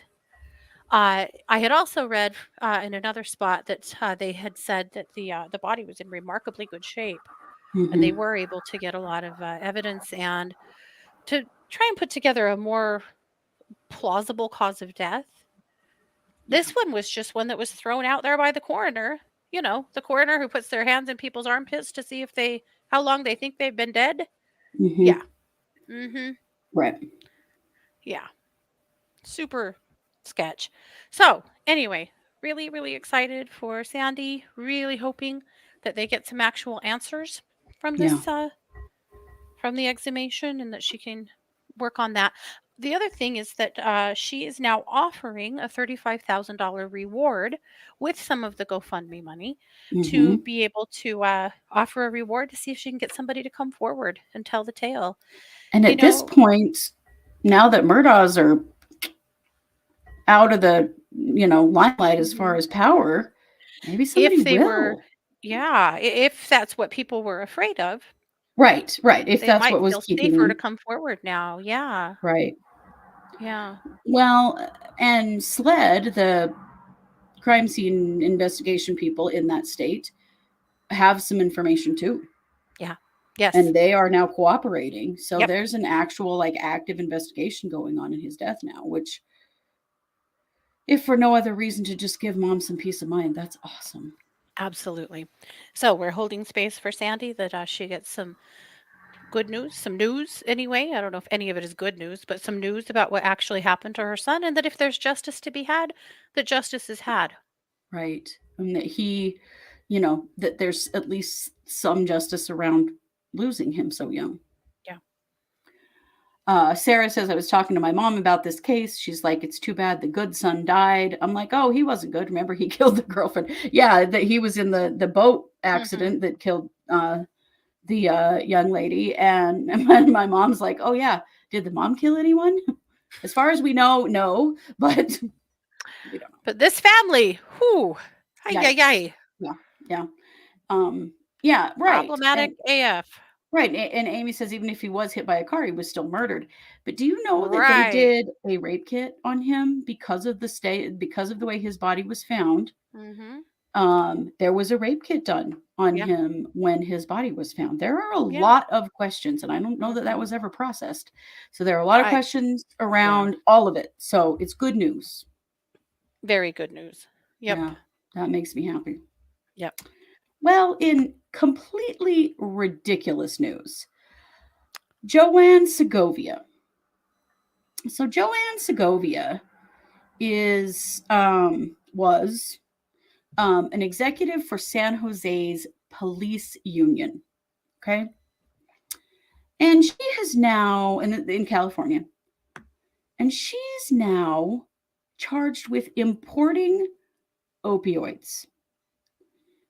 I had also read in another spot that they had said that the body was in remarkably good shape, and they Mm-hmm. were able to get a lot of evidence and to try and put together a more plausible cause of death. Yeah. This one was just one that was thrown out there by the coroner. The coroner who puts their hands in people's armpits to see how long they think they've been dead. Mm-hmm. Yeah. Mm-hmm. Right. Yeah. Super sketch. So, anyway, really, really excited for Sandy. Really hoping that they get some actual answers from Yeah. from the exhumation and that she can work on that. The other thing is that she is now offering a $35,000 reward with some of the GoFundMe money to Mm-hmm. be able to offer a reward to see if she can get somebody to come forward and tell the tale. And You at this know, point, now that Murdaughs are out of the limelight as far mhm, as power, maybe somebody if they were, will. yeah, if that's what people were afraid of, Right. Right. If they that's might what was feel keeping safer to them. come forward now. Yeah, Right. yeah. Well, and SLED, the crime scene investigation people in that state, have some information too. Yeah. Yes. And they are now cooperating. So Yep. there's an actual active investigation going on in his death now, which, if for no other reason to just give mom some peace of mind, that's awesome. Absolutely. So we're holding space for Sandy that she gets some good news, some news anyway. I don't know if any of it is good news, but some news about what actually happened to her son, and that if there's justice to be had, that justice is had. Right. And that that there's at least some justice around losing him so young. Yeah. Sarah says, I was talking to my mom about this case. She's like, it's too bad the good son died. I'm like, oh, he wasn't good. Remember, he killed the girlfriend. Yeah, that he was in the boat Hmm. accident that killed the young lady. And my mom's like, oh, yeah, did the mom kill anyone? As far as we know, no, but we don't know. But this family, whoo, ay, ay, Yikes. ay, Yeah, yeah. Um, yeah, right. problematic AF. Right. And Amy says even if he was hit by a car, he was still murdered. But do you know that they Right. did a rape kit on him because of the way his body was found? Mm-hmm. There was a rape kit done on Yeah. him when his body was found. There are a Yeah. lot of questions, and I don't know that that Mm-hmm. was ever processed. So there are a lot of I questions Yeah. around all of it. So it's good news. Very good news. Yep. Yeah, that makes me happy. Yep. Well, in completely ridiculous news, Joanne Segovia. So Joanne Segovia was an executive for San Jose's police union. Okay, and she has now in California, and she's now charged with importing opioids.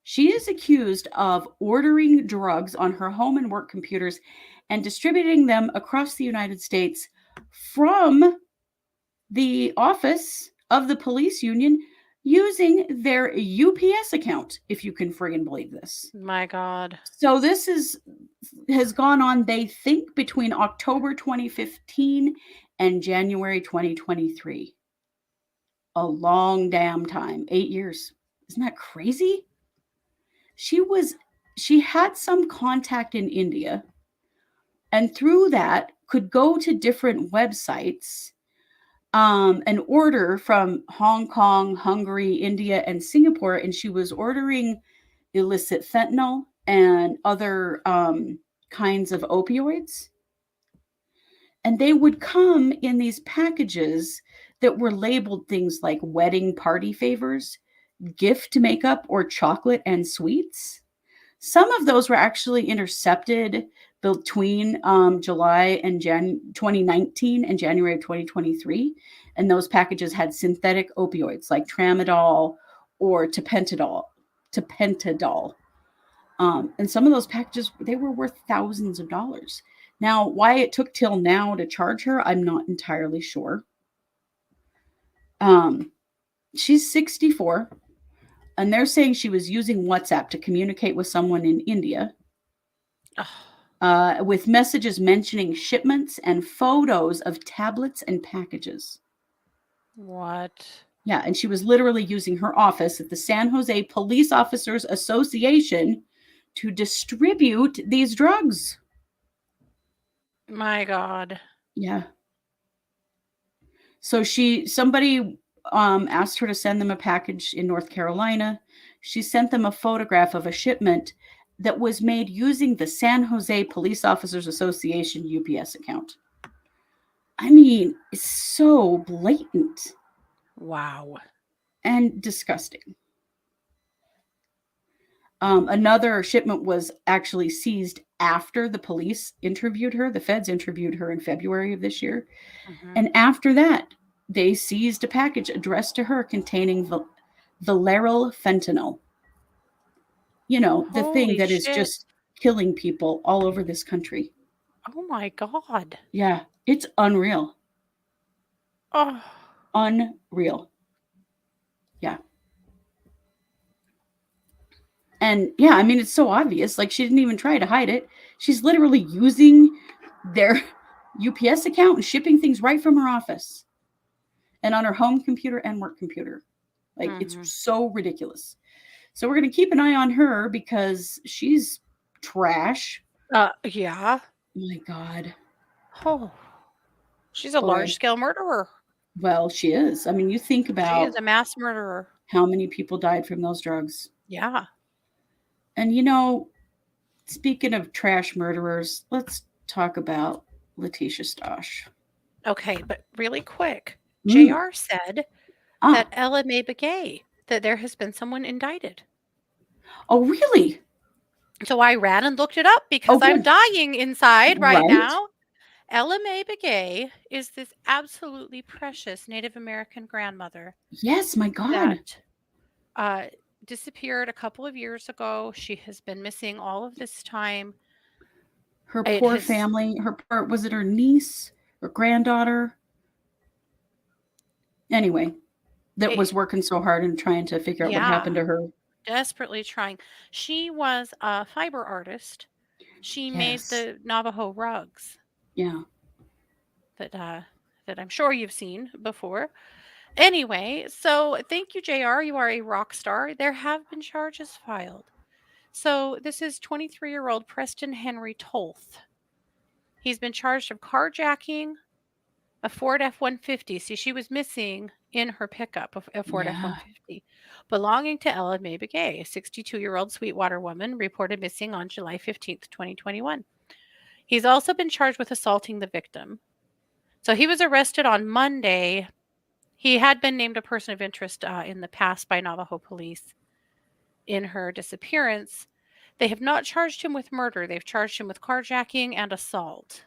She is accused of ordering drugs on her home and work computers and distributing them across the United States from the office of the police union using their UPS account, if you can friggin' believe this. My God. So this has gone on, they think, between October 2015 and January 2023. A long damn time. 8 years. Isn't that crazy? She had some contact in India, and through that could go to different websites and order from Hong Kong, Hungary, India, and Singapore. And she was ordering illicit fentanyl and other kinds of opioids. And they would come in these packages that were labeled things like wedding party favors, gift makeup, or chocolate and sweets. Some of those were actually intercepted between July and 2019 and January of 2023. And those packages had synthetic opioids like tramadol or tapentadol. And some of those packages, they were worth thousands of dollars. Now, why it took till now to charge her, I'm not entirely sure. She's 64. And they're saying she was using WhatsApp to communicate with someone in India with messages mentioning shipments and photos of tablets and packages. What? Yeah, and she was literally using her office at the San Jose Police Officers Association to distribute these drugs. My God. Yeah. So somebody asked her to send them a package in North Carolina. She sent them a photograph of a shipment that was made using the San Jose Police Officers Association UPS account. I mean, it's so blatant. Wow. And disgusting. Another shipment was actually seized after the police interviewed her. The feds interviewed her in February of this year. Mm-hmm. And after that, they seized a package addressed to her containing Valeryl fentanyl. You know, the thing that is just killing people all over this country. Oh my God. Yeah, it's unreal. Oh. Unreal. Yeah. And yeah, I mean, it's so obvious. Like, she didn't even try to hide it. She's literally using their UPS account and shipping things right from her office and on her home computer and work computer. Like, it's so ridiculous. So we're going to keep an eye on her because she's trash. Yeah. My God. Oh, she's a large-scale murderer. Well, she is. I mean, you think about... She is a mass murderer. How many people died from those drugs? Yeah. And, you know, speaking of trash murderers, let's talk about Letitia Stauch. Okay, but really quick, JR said that Ella Mae Begay, that there has been someone indicted. Oh, really? So I ran and looked it up because I'm dying inside right now. Ella Mae Begay is this absolutely precious Native American grandmother. Yes, my God. That disappeared a couple of years ago. She has been missing all of this time. Her poor family, was it her niece or granddaughter? Anyway, that was working so hard and trying to figure out what happened to her. Desperately trying. She was a fiber artist. She made the Navajo rugs. Yeah. That I'm sure you've seen before. Anyway, so thank you, JR. You are a rock star. There have been charges filed. So this is 23-year-old Preston Henry Tolth. He's been charged of carjacking a Ford F-150. See, she was missing in her pickup of a Ford F-150 belonging to Ella Mae Begay, a 62-year-old Sweetwater woman reported missing on July 15th, 2021. He's also been charged with assaulting the victim. So he was arrested on Monday. He had been named a person of interest in the past by Navajo police in her disappearance. They have not charged him with murder. They've charged him with carjacking and assault.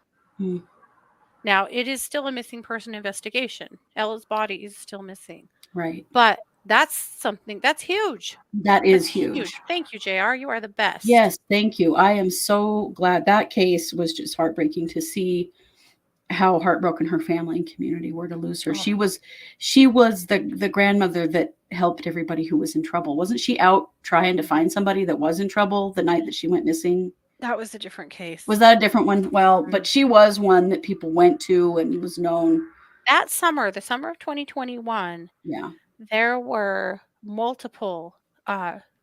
Now, it is still a missing person investigation. Ella's body is still missing. Right. But that's something that's huge. That is huge. Thank you, JR. You are the best. Yes, thank you. I am so glad. That case was just heartbreaking to see how heartbroken her family and community were to lose her. She was the grandmother that helped everybody who was in trouble. Wasn't she out trying to find somebody that was in trouble the night that she went missing? That was a different case. Was that a different one? Well, but she was one that people went to and was known. That summer, the summer of 2021, Yeah. there were multiple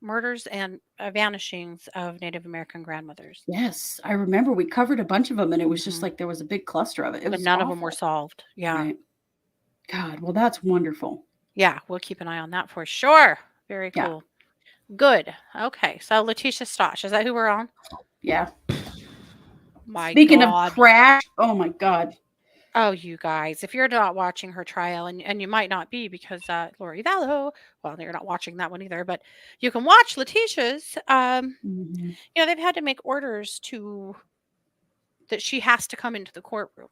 murders and vanishings of Native American grandmothers. Yes, I remember we covered a bunch of them, and it was just like there was a big cluster of it. It But was none of awful. them were solved. Yeah. Right. God, well, that's wonderful. Yeah, we'll keep an eye on that for sure. Very Yeah. cool. Good. Okay, so Letitia Stauch, is that who we're on? Yeah. My Speaking God. of crash, oh my God. Oh, you guys, if you're not watching her trial, and you might not be because Lori Vallow, well, you're not watching that one either, but you can watch Letitia's. Mhm. You know, they've had to make orders that she has to come into the courtroom.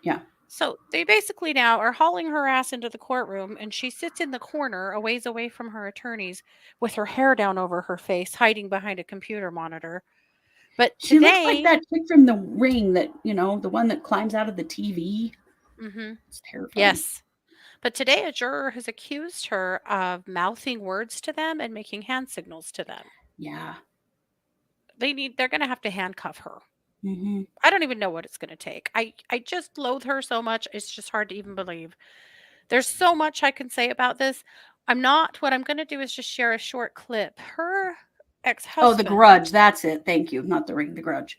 Yeah. So they basically now are hauling her ass into the courtroom, and she sits in the corner a ways away from her attorneys with her hair down over her face, hiding behind a computer monitor. But She looks today, like that chick from The Ring, that, you know, the one that climbs out of the TV. It's terrifying. yes. But today, a juror has accused her of mouthing words to them and making hand signals to them. Yeah. They're going to have to handcuff her. Mm-hmm. I don't even know what it's going to take. I just loathe her so much. It's just hard to even believe. There's so much I can say about this. What I'm going to do is just share a short clip. Her ex-husband. Oh, The Grudge. That's it. Thank you. Not The Ring, The Grudge.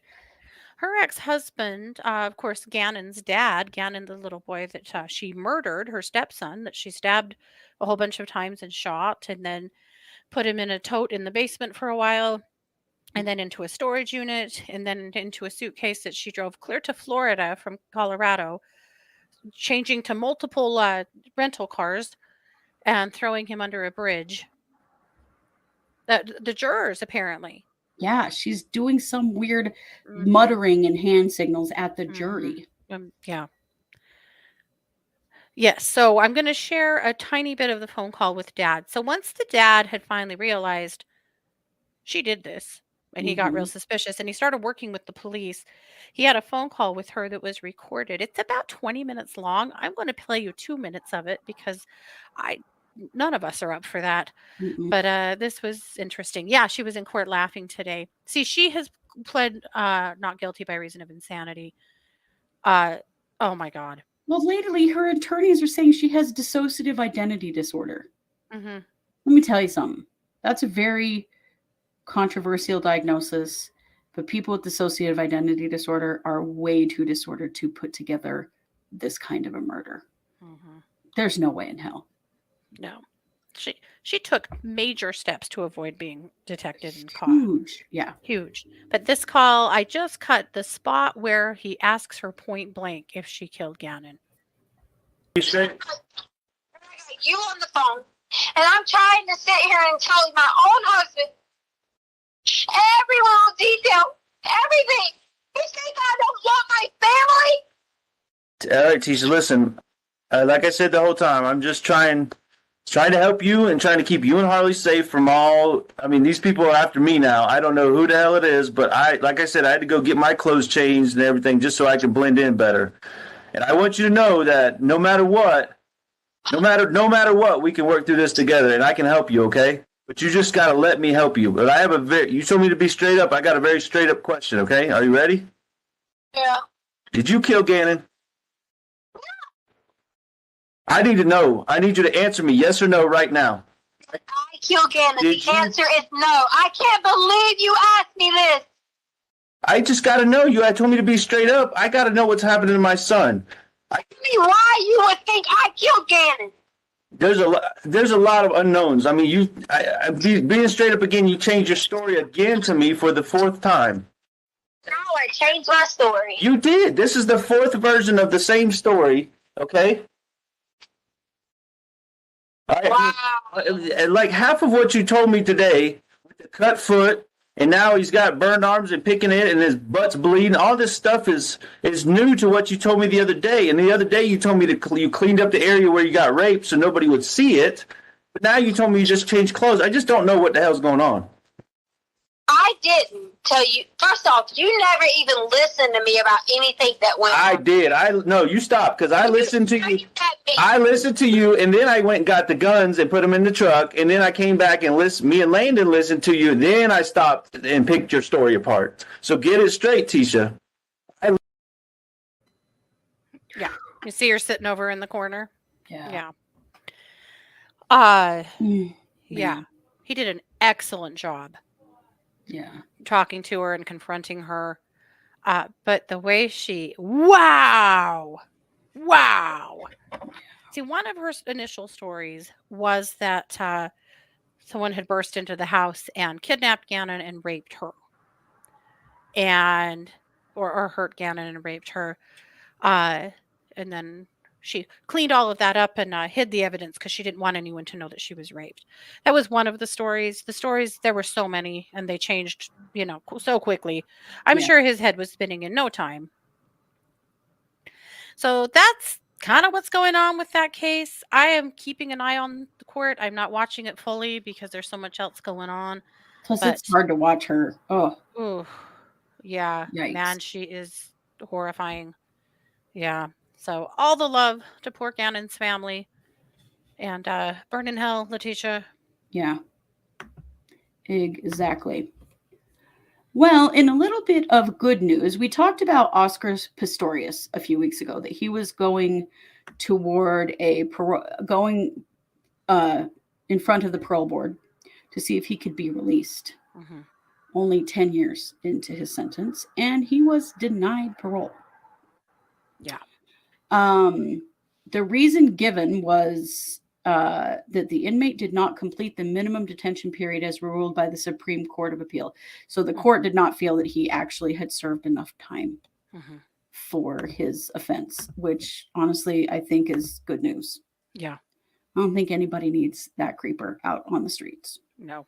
Her ex-husband, of course, Gannon's dad, Gannon, the little boy that she murdered, her stepson, that she stabbed a whole bunch of times and shot, and then put him in a tote in the basement for a while, and then into a storage unit, and then into a suitcase that she drove clear to Florida from Colorado, changing to multiple rental cars and throwing him under a bridge. The jurors, apparently. Yeah, she's doing some weird muttering and hand signals at the jury. Yeah. Yes, so I'm going to share a tiny bit of the phone call with Dad. So once the dad had finally realized she did this, and he got real suspicious, and he started working with the police, he had a phone call with her that was recorded. It's about 20 minutes long. I'm going to play you 2 minutes of it because none of us are up for that. But this was interesting. Yeah, she was in court laughing today. See, she has pled not guilty by reason of insanity. Oh my God. Well, lately her attorneys are saying she has dissociative identity disorder. Mm-hmm. Let me tell you something. That's a very controversial diagnosis, but people with dissociative identity disorder are way too disordered to put together this kind of a murder. There's no way in hell. No. She took major steps to avoid being detected and caught. Huge. Yeah. Huge. But this call, I just cut the spot where he asks her point blank if she killed Gannon. You say? I got you on the phone, and I'm trying to sit here and tell my own husband every little detail, everything. You think I don't want my family? All right, Tisha, listen. Like I said the whole time, I'm just trying to help you and trying to keep you and Harley safe from all. I mean, these people are after me now. I don't know who the hell it is, but like I said, I had to go get my clothes changed and everything just so I can blend in better. And I want you to know that no matter what, we can work through this together, and I can help you, okay? But you just got to let me help you. But you told me to be straight up. I got a very straight up question, okay? Are you ready? Yeah. Did you kill Gannon? No. I need to know. I need you to answer me yes or no right now. I killed Gannon. The answer is no. I can't believe you asked me this. I just got to know. You had told me to be straight up. I got to know what's happening to my son. Tell me why you would think I killed Gannon. There's a lot of unknowns. I mean, being straight up again, you changed your story again to me for the fourth time. No, I changed my story. You did. This is the fourth version of the same story, okay? Wow. Like half of what you told me today, with the cut foot, and now he's got burned arms and picking it, and his butt's bleeding. All this stuff is new to what you told me the other day. And the other day you told me you cleaned up the area where you got raped so nobody would see it. But now you told me you just changed clothes. I just don't know what the hell's going on. I I didn't tell you. First off, you never even listened to me about anything that went I on. did. No, you stopped because I listened to you. I listened to you, and then I went and got the guns and put them in the truck, and then I came back and me and Landon listened to you, and then I stopped and picked your story apart. So get it straight, Tisha. Yeah. You see her sitting over in the corner? Yeah. Yeah. Man. He did an excellent job Yeah. talking to her and confronting her. But the way wow. See, one of her initial stories was that someone had burst into the house and kidnapped Gannon and raped her. Or hurt Gannon and raped her. And then she cleaned all of that up and hid the evidence because she didn't want anyone to know that she was raped. That was one of the stories. The stories, there were so many, and they changed, so quickly. I'm sure his head was spinning in no time. So that's kind of what's going on with that case. I am keeping an eye on the court. I'm not watching it fully because there's so much else going on. Plus, it's hard to watch her. Oh. Ooh, yeah. Yikes. Man, she is horrifying. Yeah. So all the love to poor Gannon's family. And burn in hell, Letitia. Yeah. Exactly. Well, in a little bit of good news, we talked about Oscar Pistorius a few weeks ago, that he was going toward going in front of the parole board to see if he could be released. Mm-hmm. Only 10 years into his sentence, and he was denied parole. Yeah. The reason given was that the inmate did not complete the minimum detention period as ruled by the Supreme Court of Appeal. So the court did not feel that he actually had served enough time for his offense, which honestly I think is good news. Yeah. I don't think anybody needs that creeper out on the streets. No.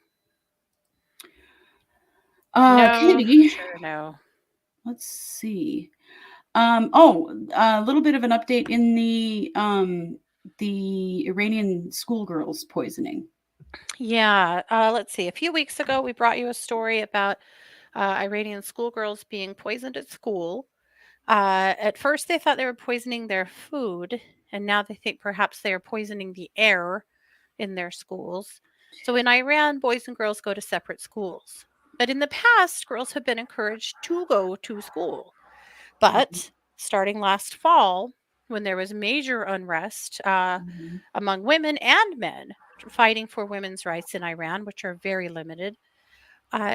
Kennedy. Sure, no. Let's see. A little bit of an update in the Iranian schoolgirls poisoning. Yeah. Let's see. A few weeks ago, we brought you a story about Iranian schoolgirls being poisoned at school. At first, they thought they were poisoning their food, and now they think perhaps they are poisoning the air in their schools. So in Iran, boys and girls go to separate schools. But in the past, girls have been encouraged to go to school. But starting last fall, when there was major unrest among women and men fighting for women's rights in Iran, which are very limited,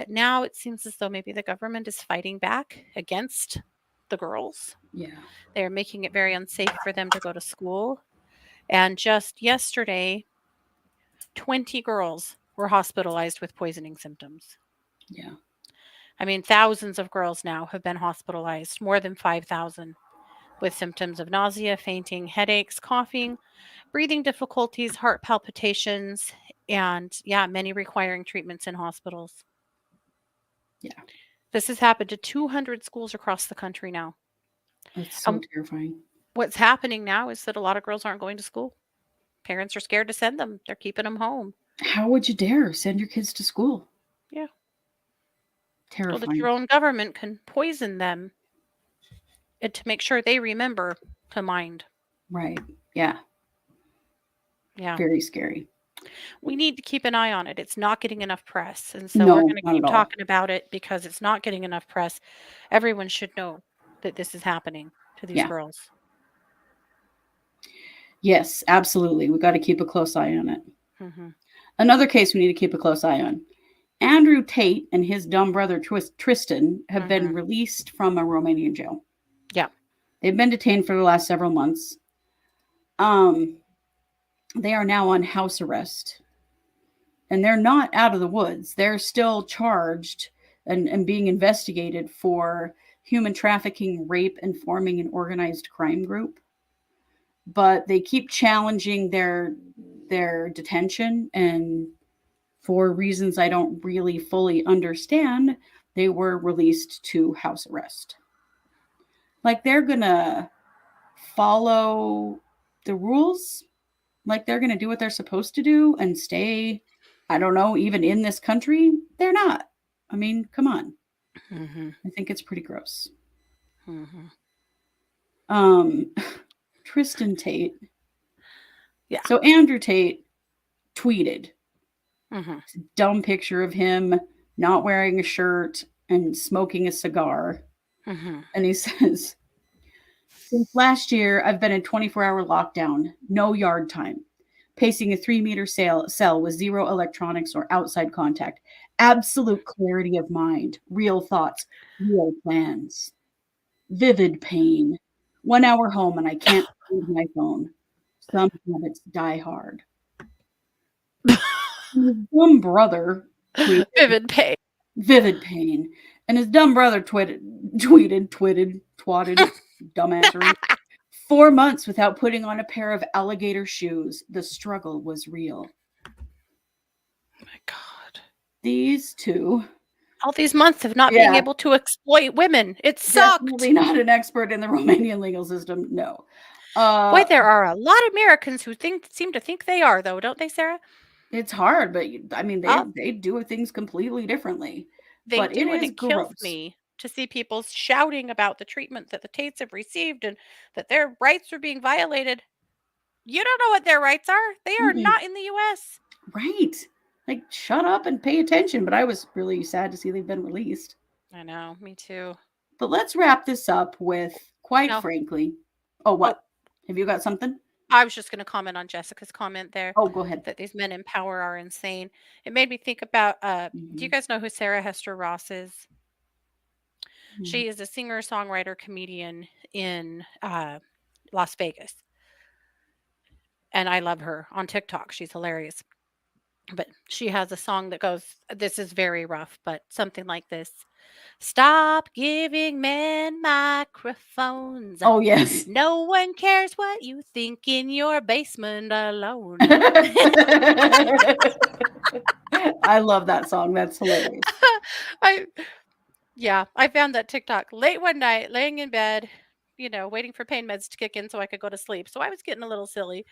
now it seems as though maybe the government is fighting back against the girls. Yeah. They're making it very unsafe for them to go to school. And just yesterday, 20 girls were hospitalized with poisoning symptoms. Yeah. I mean, thousands of girls now have been hospitalized, more than 5,000, with symptoms of nausea, fainting, headaches, coughing, breathing difficulties, heart palpitations, and many requiring treatments in hospitals. Yeah. This has happened to 200 schools across the country now. That's so terrifying. What's happening now is that a lot of girls aren't going to school. Parents are scared to send them. They're keeping them home. How would you dare send your kids to school? Yeah. Terrifying. So that your own government can poison them and to make sure they remember to mind. Right. Yeah. Yeah. Very scary. We need to keep an eye on it. It's not getting enough press. And so No, we're going to not keep at all. talking about it because it's not getting enough press. Everyone should know that this is happening to these girls. Yes, absolutely. We got to keep a close eye on it. Mm-hmm. Another case we need to keep a close eye on. Andrew Tate and his dumb brother Tristan have been released from a Romanian jail. Yeah. They've been detained for the last several months. They are now on house arrest. And they're not out of the woods. They're still charged and being investigated for human trafficking, rape, and forming an organized crime group. But they keep challenging their detention, and for reasons I don't really fully understand, they were released to house arrest. Like they're gonna follow the rules, like they're gonna do what they're supposed to do and stay, I don't know, even in this country. They're not. I mean, come on. Mm-hmm. I think it's pretty gross. Mm-hmm. Tristan Tate. Yeah. So Andrew Tate tweeted Mm-hmm. a dumb picture of him not wearing a shirt and smoking a cigar. Mm-hmm. And he says, since last year, I've been in 24-hour lockdown, no yard time, pacing a 3-meter cell with zero electronics or outside contact, absolute clarity of mind, real thoughts, real plans, vivid pain, 1 hour home and I can't leave my phone. Some habits die hard. His dumb brother tweeted, Vivid pain. vivid pain. And his dumb brother twatted, dumbassery. 4 months without putting on a pair of alligator shoes. The struggle was real. Oh my God. These two. All these months of not being able to exploit women. It sucked. Definitely not an expert in the Romanian legal system. No. Boy, there are a lot of Americans who seem to think they are, though, don't they, Sarah? It's hard, but I mean, they do things completely differently. They But do, it and is it kills gross. me to see people shouting about the treatment that the Tates have received and that their rights are being violated. You don't know what their rights are. They are not in the U.S. Right. Like, shut up and pay attention. But I was really sad to see they've been released. I know, me too. But let's wrap this up with, quite frankly. Oh, what? Have you got something? I was just going to comment on Jessica's comment there. Oh, go ahead. That these men in power are insane. It made me think about, do you guys know who Sarah Hester Ross is? Mm-hmm. She is a singer, songwriter, comedian in Las Vegas. And I love her on TikTok. She's hilarious. But she has a song that goes, this is very rough, but something like this. Stop giving men microphones. Oh, yes. No one cares what you think in your basement alone. I love that song. That's hilarious. I found that TikTok late one night, laying in bed, waiting for pain meds to kick in so I could go to sleep. So I was getting a little silly.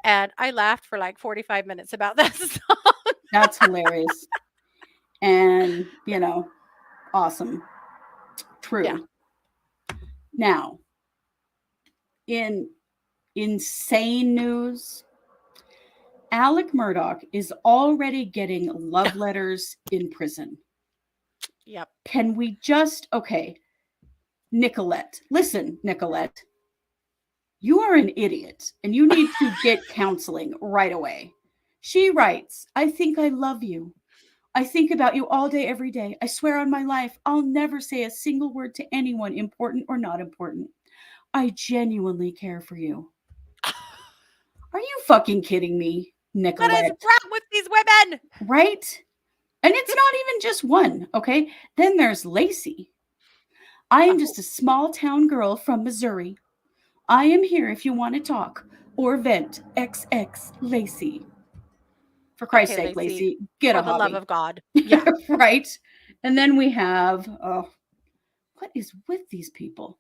And I laughed for like 45 minutes about that song. That's hilarious. And, awesome. True. Yeah. Now, in insane news, Alec Murdaugh is already getting love letters in prison. Yep. Can we Nicolette. Listen, Nicolette. You are an idiot and you need to get counseling right away. She writes, I think I love you. I think about you all day, every day. I swear on my life, I'll never say a single word to anyone, important or not important. I genuinely care for you. Are you fucking kidding me, Nicolette? What is wrong with these women? Right? And it's not even just one, okay? Then there's Lacey. I am just a small town girl from Missouri. I am here if you want to talk or vent. XX Lacey. For Christ's sake, Lacey, get a hobby. For the love of God. Yeah. Right? And then we have, what is with these people?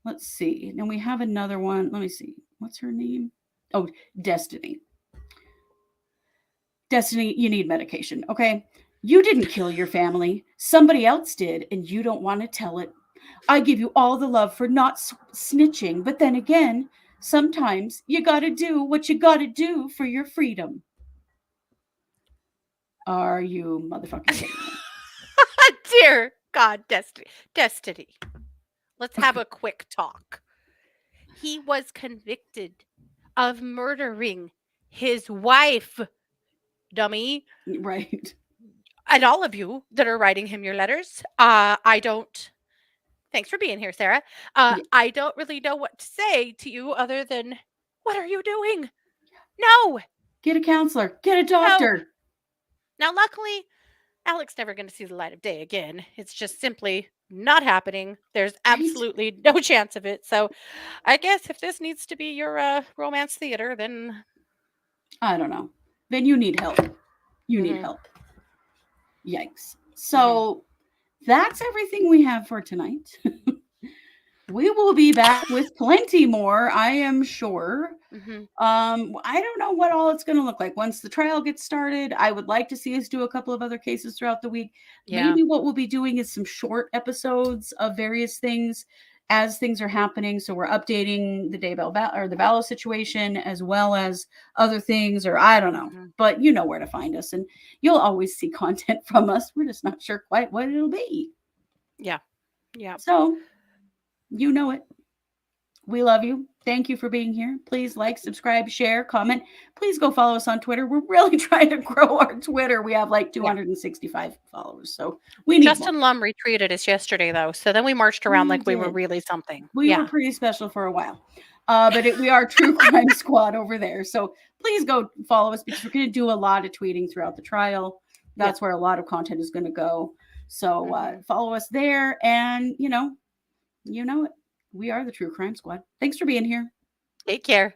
Let's see. And then we have another one. Let me see. What's her name? Oh, Destiny. Destiny, you need medication, okay? You didn't kill your family. Somebody else did, and you don't want to tell it. I give you all the love for not snitching, but then again, sometimes you got to do what you got to do for your freedom. Are you motherfucking kidding me? Dear God, Destiny. Let's have a quick talk. He was convicted of murdering his wife, dummy. Right. And all of you that are writing him your letters, thanks for being here, Sarah. I don't really know what to say to you other than, what are you doing? No. Get a counselor. Get a doctor. No. Now, luckily, Alec's never going to see the light of day again. It's just simply not happening. There's absolutely no chance of it. So I guess if this needs to be your romance theater, then I don't know. Then you need help. You need help. Yikes. So that's everything we have for tonight. We will be back with plenty more, I am sure. Mhm. I don't know what all it's going to look like once the trial gets started. I would like to see us do a couple of other cases throughout the week. Yeah. Maybe what we'll be doing is some short episodes of various things as things are happening. So we're updating the Daybell or the Vallow situation as well as other things, or I don't know, Mhm. but you know where to find us, and you'll always see content from us. We're just not sure quite what it'll be. Yeah. Yeah. So you know it. We love you. Thank you for being here. Please like, subscribe, share, comment. Please go follow us on Twitter. We're really trying to grow our Twitter. We have like 265 followers. So we need Justin more. Lum retweeted us yesterday, though. So then we marched around like we were did. really something. We Yeah. were pretty special for a while. But we are True Crime Squad over there. So please go follow us because we're going to do a lot of tweeting throughout the trial. That's where a lot of content is going to go. So follow us there. And, you know it. We are the True Crime Squad. Thanks for being here. Take care.